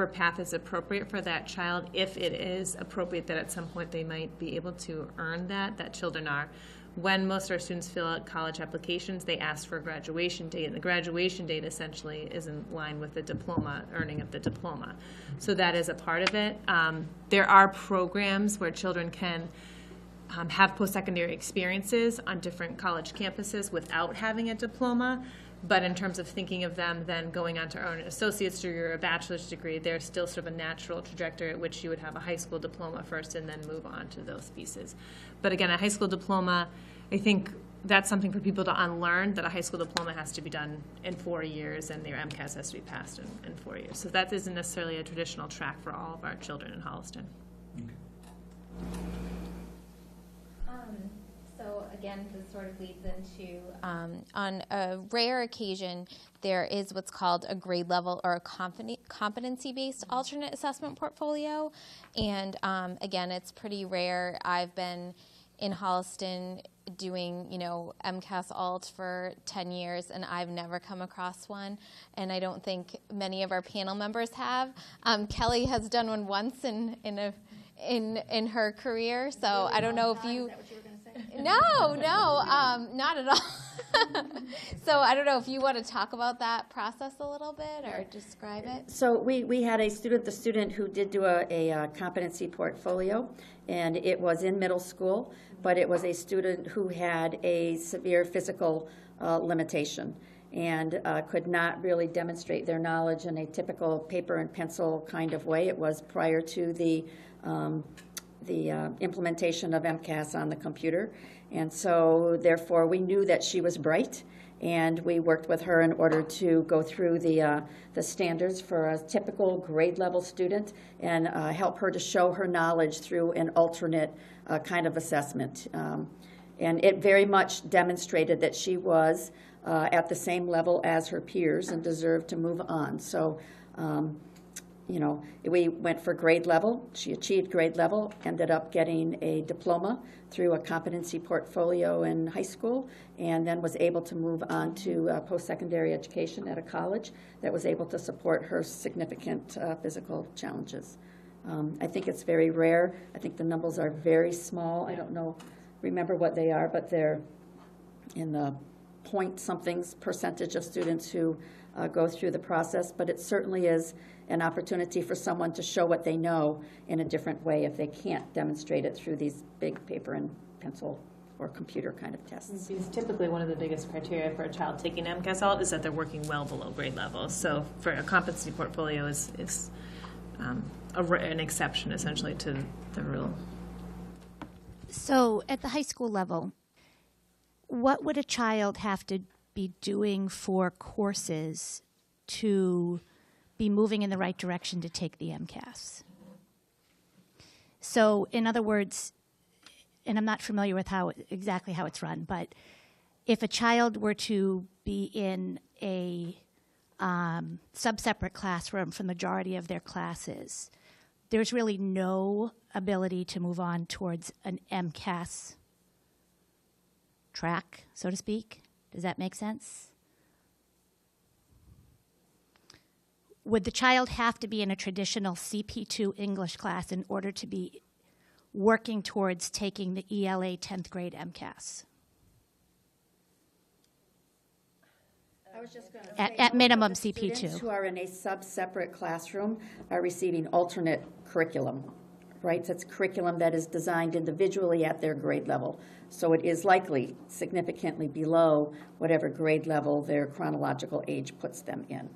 path is appropriate for that child, if it is appropriate that at some point they might be able to earn that children are. When most of our students fill out college applications, they ask for a graduation date, and the graduation date essentially is in line with the diploma, earning of the diploma. So that is a part of it. There are programs where children can have post-secondary experiences on different college campuses without having a diploma. But in terms of thinking of them then going on to earn an associate's degree or a bachelor's degree, there's still sort of a natural trajectory at which you would have a high school diploma first and then move on to those pieces. But again, a high school diploma, I think that's something for people to unlearn, that a high school diploma has to be done in 4 years and their MCAS has to be passed in 4 years. So that isn't necessarily a traditional track for all of our children in Holliston. So again, this sort of leads into, on a rare occasion, there is what's called a grade level or a competency-based alternate assessment portfolio. And again, it's pretty rare. I've been in Holliston doing, MCAS alt for 10 years, and I've never come across one. And I don't think many of our panel members have. Kelly has done one once in her career, so I don't know if you. No, not at all. So I don't know if you want to talk about that process a little bit or describe it. So we had the student who did do a competency portfolio, and it was in middle school, but it was a student who had a severe physical limitation and could not really demonstrate their knowledge in a typical paper and pencil kind of way. It was prior to the implementation of MCAS on the computer. And so therefore we knew that she was bright, and we worked with her in order to go through the standards for a typical grade level student and help her to show her knowledge through an alternate kind of assessment. And it very much demonstrated that she was at the same level as her peers and deserved to move on. So we went for grade level. She achieved grade level, ended up getting a diploma through a competency portfolio in high school, and then was able to move on to post-secondary education at a college that was able to support her significant physical challenges. I think it's very rare. I think the numbers are very small. I don't remember what they are, but they're in the point-somethings percentage of students who go through the process, but it certainly is an opportunity for someone to show what they know in a different way if they can't demonstrate it through these big paper and pencil or computer kind of tests. Because typically one of the biggest criteria for a child taking MCAS alt is that they're working well below grade level. So for a competency portfolio is an exception essentially to the rule. So at the high school level, what would a child have to be doing for courses to be moving in the right direction to take the MCAS? So in other words, and I'm not familiar with exactly how it's run, but if a child were to be in a sub-separate classroom for the majority of their classes, there's really no ability to move on towards an MCAS track, so to speak. Does that make sense? Would the child have to be in a traditional CP2 English class in order to be working towards taking the ELA 10th grade MCAS? I was just going to say, at minimum CP2. Students who are in a sub-separate classroom are receiving alternate curriculum, right? That's curriculum that is designed individually at their grade level. So it is likely significantly below whatever grade level their chronological age puts them in.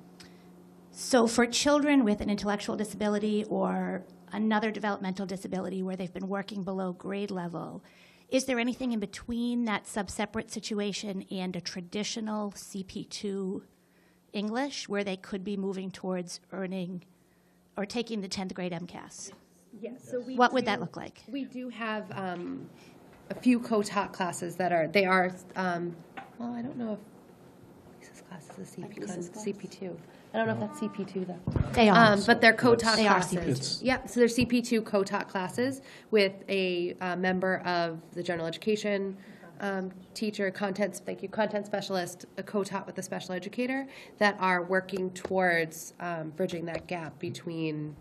So for children with an intellectual disability or another developmental disability where they've been working below grade level, is there anything in between that sub-separate situation and a traditional CP2 English where they could be moving towards earning or taking the 10th grade MCAS? Yes. So what would that look like? We do have a few co-taught classes that are, well, I don't know if Lisa's class is a CP2. I don't know if that's CP2 though. They are. But they're co-taught they are classes. CP2. Yep, so they're CP2 co-taught classes with a member of the general education teacher, content specialist, a co-taught with a special educator that are working towards bridging that gap between.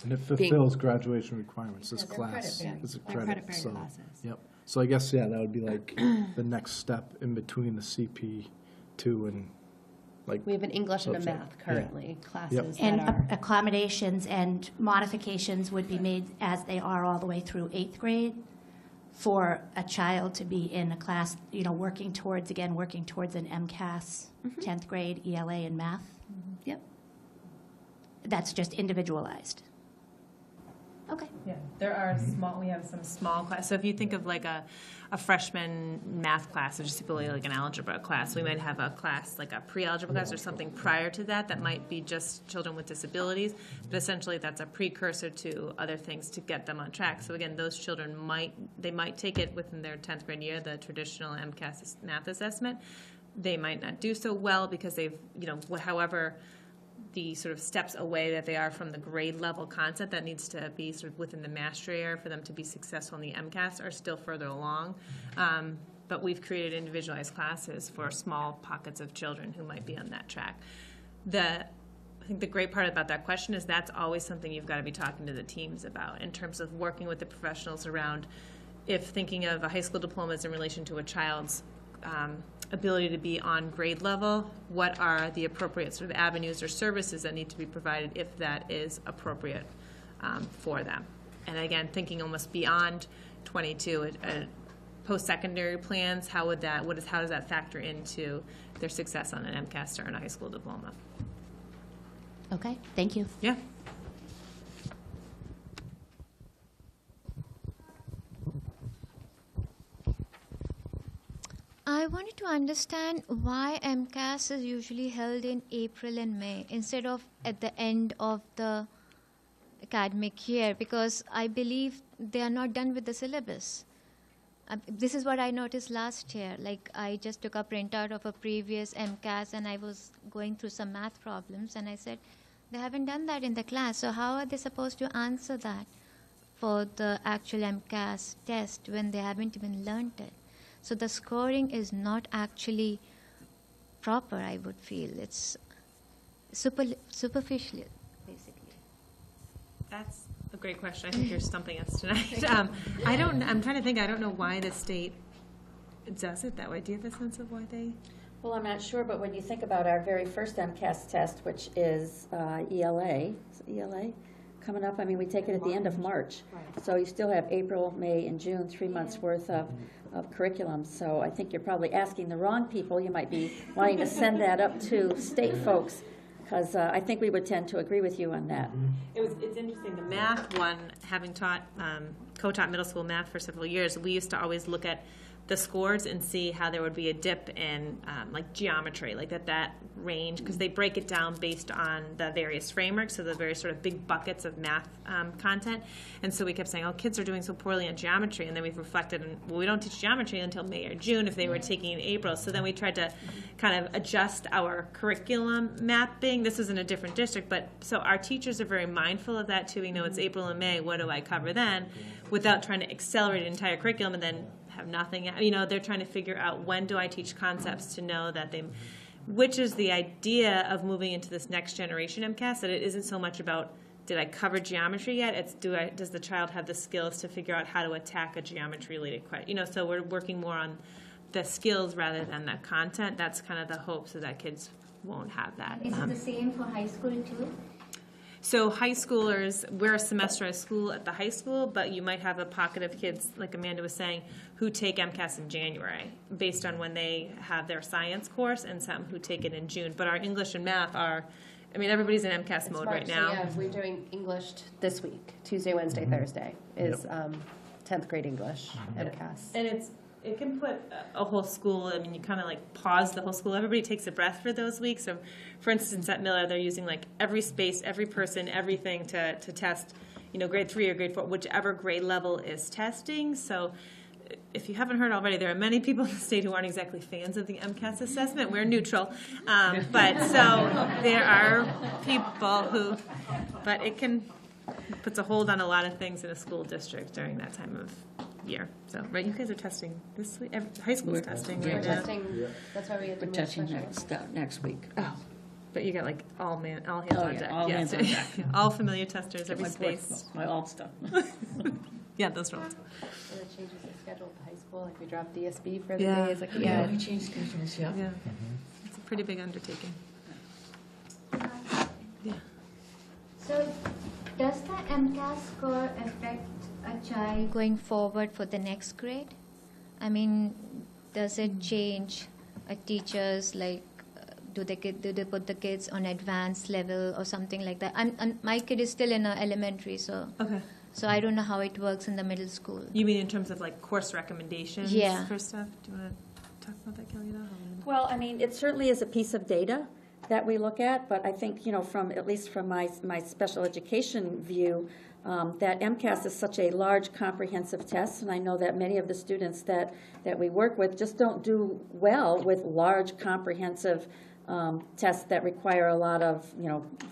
And it fulfills graduation requirements. This class is a credit. So, yep. So I guess, that would be like the next step in between the CP2 and like. We have an English and a math currently classes. And that are accommodations and modifications would be made as they are all the way through 8th grade for a child to be in a class, working towards an MCAS, 10th grade, ELA, and math? Yep. That's just individualized. Okay. Yeah, we have some small class. So if you think of like a freshman math class, which is typically like an algebra class, we might have a class, like a pre-algebra class or something prior to that might be just children with disabilities, but essentially that's a precursor to other things to get them on track. So again, those children might take it within their 10th grade year, the traditional MCAS math assessment. They might not do so well because they've, however the sort of steps away that they are from the grade level content that needs to be sort of within the mastery area for them to be successful in the MCAS are still further along. But we've created individualized classes for small pockets of children who might be on that track. I think the great part about that question is that's always something you've got to be talking to the teams about in terms of working with the professionals around if thinking of a high school diploma is in relation to a child's ability to be on grade level, what are the appropriate sort of avenues or services that need to be provided if that is appropriate for them. And again, thinking almost beyond 22, post-secondary plans, how does that factor into their success on an MCAS or in a high school diploma? Okay, thank you. Yeah. I wanted to understand why MCAS is usually held in April and May instead of at the end of the academic year, because I believe they are not done with the syllabus. This is what I noticed last year. Like, I just took a printout of a previous MCAS and I was going through some math problems and I said, they haven't done that in the class, so how are they supposed to answer that for the actual MCAS test when they haven't even learned it? So the scoring is not actually proper, I would feel. It's superficial, basically. That's a great question. I think you're stumping us tonight. I'm trying to think. I don't know why the state does it that way. Do you have a sense of why they? Well, I'm not sure, but when you think about our very first MCAS test, which is ELA, coming up, we take it at the end of March. Right. So you still have April, May, and June, 3 months worth of curriculum. So I think you're probably asking the wrong people. You might be wanting to send that up to state folks, because I think we would tend to agree with you on that. It's interesting. The math one, having co-taught middle school math for several years, we used to always look at the scores and see how there would be a dip in like geometry, like that range, because they break it down based on the various frameworks, so the various sort of big buckets of math content. And so we kept saying, oh, kids are doing so poorly in geometry, and then we've reflected, we don't teach geometry until May or June if they were taking in April. So then we tried to kind of adjust our curriculum mapping. This was in a different district, but so our teachers are very mindful of that too. We know it's April and May, what do I cover then, without trying to accelerate an entire curriculum and then have nothing. They're trying to figure out when do I teach concepts to know that which is the idea of moving into this next generation MCAS, that it isn't so much about did I cover geometry yet, it's does the child have the skills to figure out how to attack a geometry related question. So we're working more on the skills rather than the content. That's kind of the hope, so that kids won't have that. Is it the same for high school too? So high schoolers, we're a semester at school at the high school, but you might have a pocket of kids, like Amanda was saying, who take MCAS in January based on when they have their science course, and some who take it in June. But our English and math are, everybody's in MCAS mode right now. So yeah, we're doing English this week, Tuesday, Wednesday, Thursday is 10th grade English MCAS. And it can put a whole school, you kind of like pause the whole school. Everybody takes a breath for those weeks. So, for instance, at Miller, they're using like every space, every person, everything to test, grade 3 or grade 4, whichever grade level is testing. So if you haven't heard already, there are many people in the state who aren't exactly fans of the MCAS assessment. We're neutral. But so there are people who, but it puts a hold on a lot of things in a school district during that time of year. So, right, you guys are testing this week. High school's testing. We're testing. That's why we have to We're testing next week. Oh, but you got like all hands on deck. All hands on deck. All familiar testers, every space. My all stuff. Yeah, those roles. And it changes the schedule at the high school. Like we dropped DSB for the days. Like we changed schedules. Yeah. It's a pretty big undertaking. So, does the MCAS score affect a child going forward for the next grade? I mean, does it change a teacher's, like, do they put the kids on advanced level or something like that? My kid is still in elementary, so Okay. so I don't know how it works in the middle school. You mean in terms of like course recommendations for stuff? Do you want to talk about that, Kelly? Well, I mean, it certainly is a piece of data that we look at, but I think, from at least from my special education view, that MCAS is such a large, comprehensive test, and I know that many of the students that we work with just don't do well with large, comprehensive tests that require a lot of,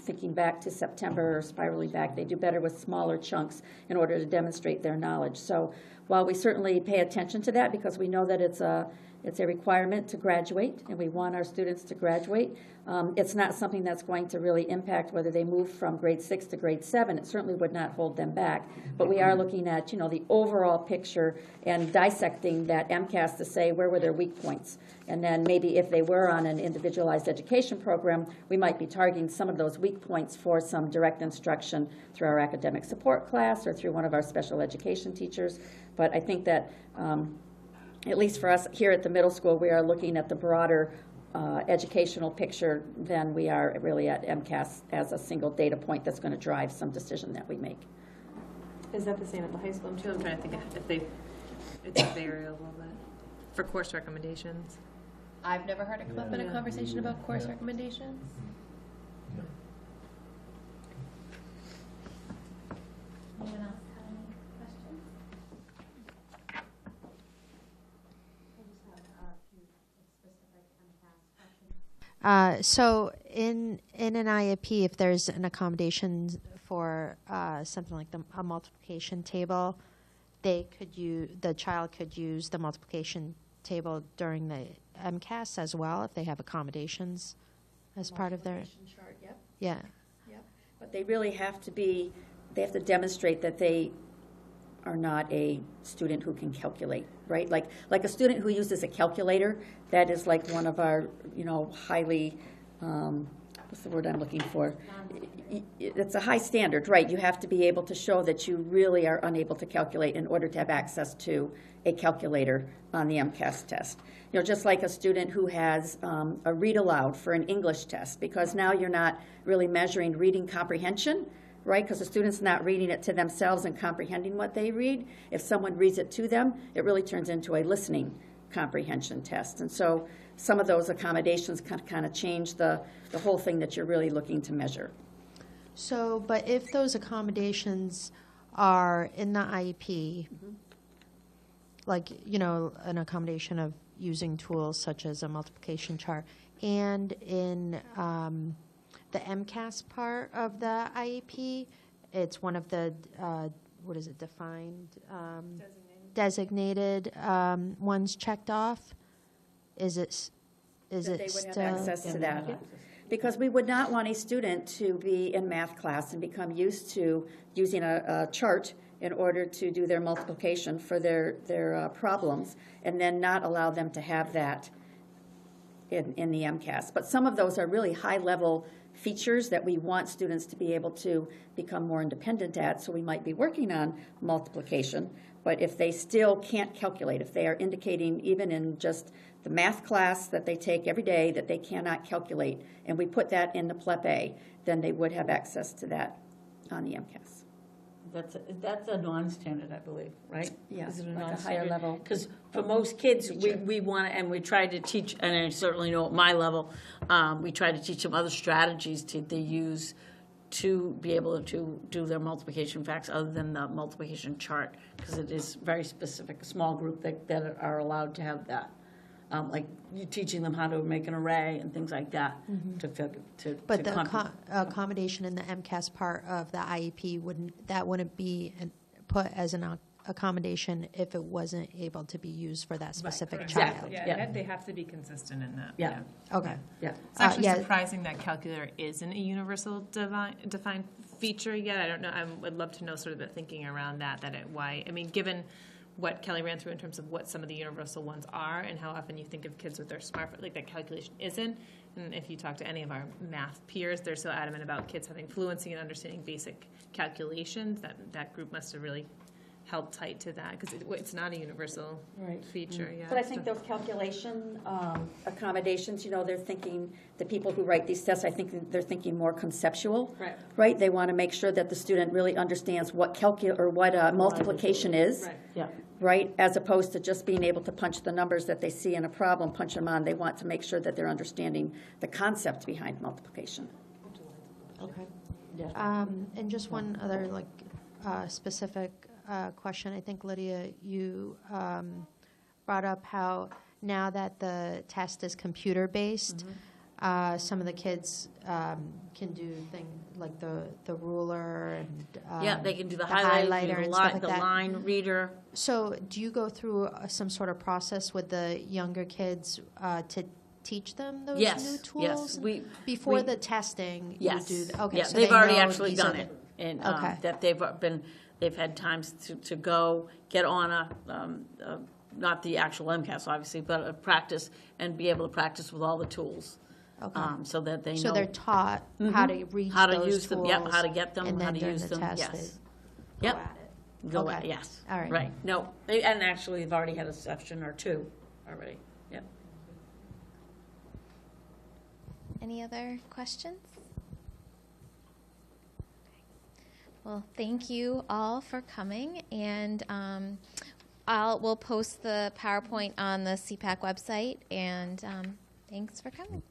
thinking back to September or spiraling back. They do better with smaller chunks in order to demonstrate their knowledge. So while we certainly pay attention to that because we know that it's a requirement to graduate, and we want our students to graduate. It's not something that's going to really impact whether they move from grade 6 to grade 7. It certainly would not hold them back. But we are looking at, the overall picture and dissecting that MCAS to say where were their weak points. And then maybe if they were on an individualized education program, we might be targeting some of those weak points for some direct instruction through our academic support class or through one of our special education teachers. But I think that at least for us here at the middle school, we are looking at the broader educational picture than we are really at MCAS as a single data point that's going to drive some decision that we make. Is that the same at the high school too? I'm trying to think if it's a variable, but for course recommendations. I've never heard it come up in a conversation about course recommendations. Anyone else have any questions? So in an IEP, if there's an accommodation for something like a multiplication table, the child could use the multiplication table during the MCAS as well if they have accommodations as part of their chart, yep. Yeah. Yep. But they really have to demonstrate that they are not a student who can calculate, right? Like a student who uses a calculator, that is like one of our, highly, what's the word I'm looking for? It's a high standard, right? You have to be able to show that you really are unable to calculate in order to have access to a calculator on the MCAS test. Just like a student who has a read aloud for an English test, because now you're not really measuring reading comprehension, right? Because the student's not reading it to themselves and comprehending what they read. If someone reads it to them, it really turns into a listening comprehension test. And so some of those accommodations kind of change the whole thing that you're really looking to measure. So, but if those accommodations are in the IEP, like, an accommodation of using tools such as a multiplication chart, and in the MCAS part of the IEP, it's one of the, defined, designated ones checked off. Is it They would still have access to that. Because we would not want a student to be in math class and become used to using a chart in order to do their multiplication for their problems, and then not allow them to have that in the MCAS. But some of those are really high-level features that we want students to be able to become more independent at, so we might be working on multiplication. But if they still can't calculate, if they are indicating even in just the math class that they take every day that they cannot calculate, and we put that in the PLEP A, then they would have access to that on the MCAS. That's a non-standard, I believe, right? Yeah, Is it like a higher level. Because for most kids, we want to, and we try to teach, and I certainly know at my level, we try to teach them other strategies they use to be able to do their multiplication facts other than the multiplication chart, because it is very specific, a small group that are allowed to have that. Like you teaching them how to make an array and things like that But the accommodation in the MCAS part of the IEP wouldn't be put as an accommodation if it wasn't able to be used for that specific child. Exactly. Yeah, they have to be consistent in that. Yeah. Okay. Yeah. It's actually surprising that calculator isn't a universal defined feature yet. I don't know. I would love to know sort of the thinking around that. Given what Kelly ran through in terms of what some of the universal ones are and how often you think of kids with their smartphone, like that calculation isn't. And if you talk to any of our math peers, they're so adamant about kids having fluency and understanding basic calculations that group must have really held tight to that, because it's not a universal feature, yeah. But I think those calculation accommodations, they're thinking, the people who write these tests, I think they're thinking more conceptual. Right. Right? They want to make sure that the student really understands what multiplication is. Right. Yeah. Right? As opposed to just being able to punch the numbers that they see in a problem, punch them on. They want to make sure that they're understanding the concept behind multiplication. Okay. And just one other specific question. I think, Lydia, you brought up how now that the test is computer-based, some of the kids can do things like the ruler and they can do the highlighter and stuff like the that. line reader. So do you go through some sort of process with the younger kids to teach them those new tools? Yes. Before the testing, yes. you do okay. Yeah, So they've they already know actually these are done it. And Okay. that they've had times to go get on not the actual MCAS, obviously, but a practice and be able to practice with all the tools. Okay. So that they know. So they're taught how to reach how to those use them, tools, how to get them, and how then to during use the them. test Yes. they Yep. go at it. Go Okay. at it, yes. All right. Right. No, and actually they've already had a session or two already. Yep. Any other questions? Well, thank you all for coming, and we'll post the PowerPoint on the SEPAC website, and thanks for coming.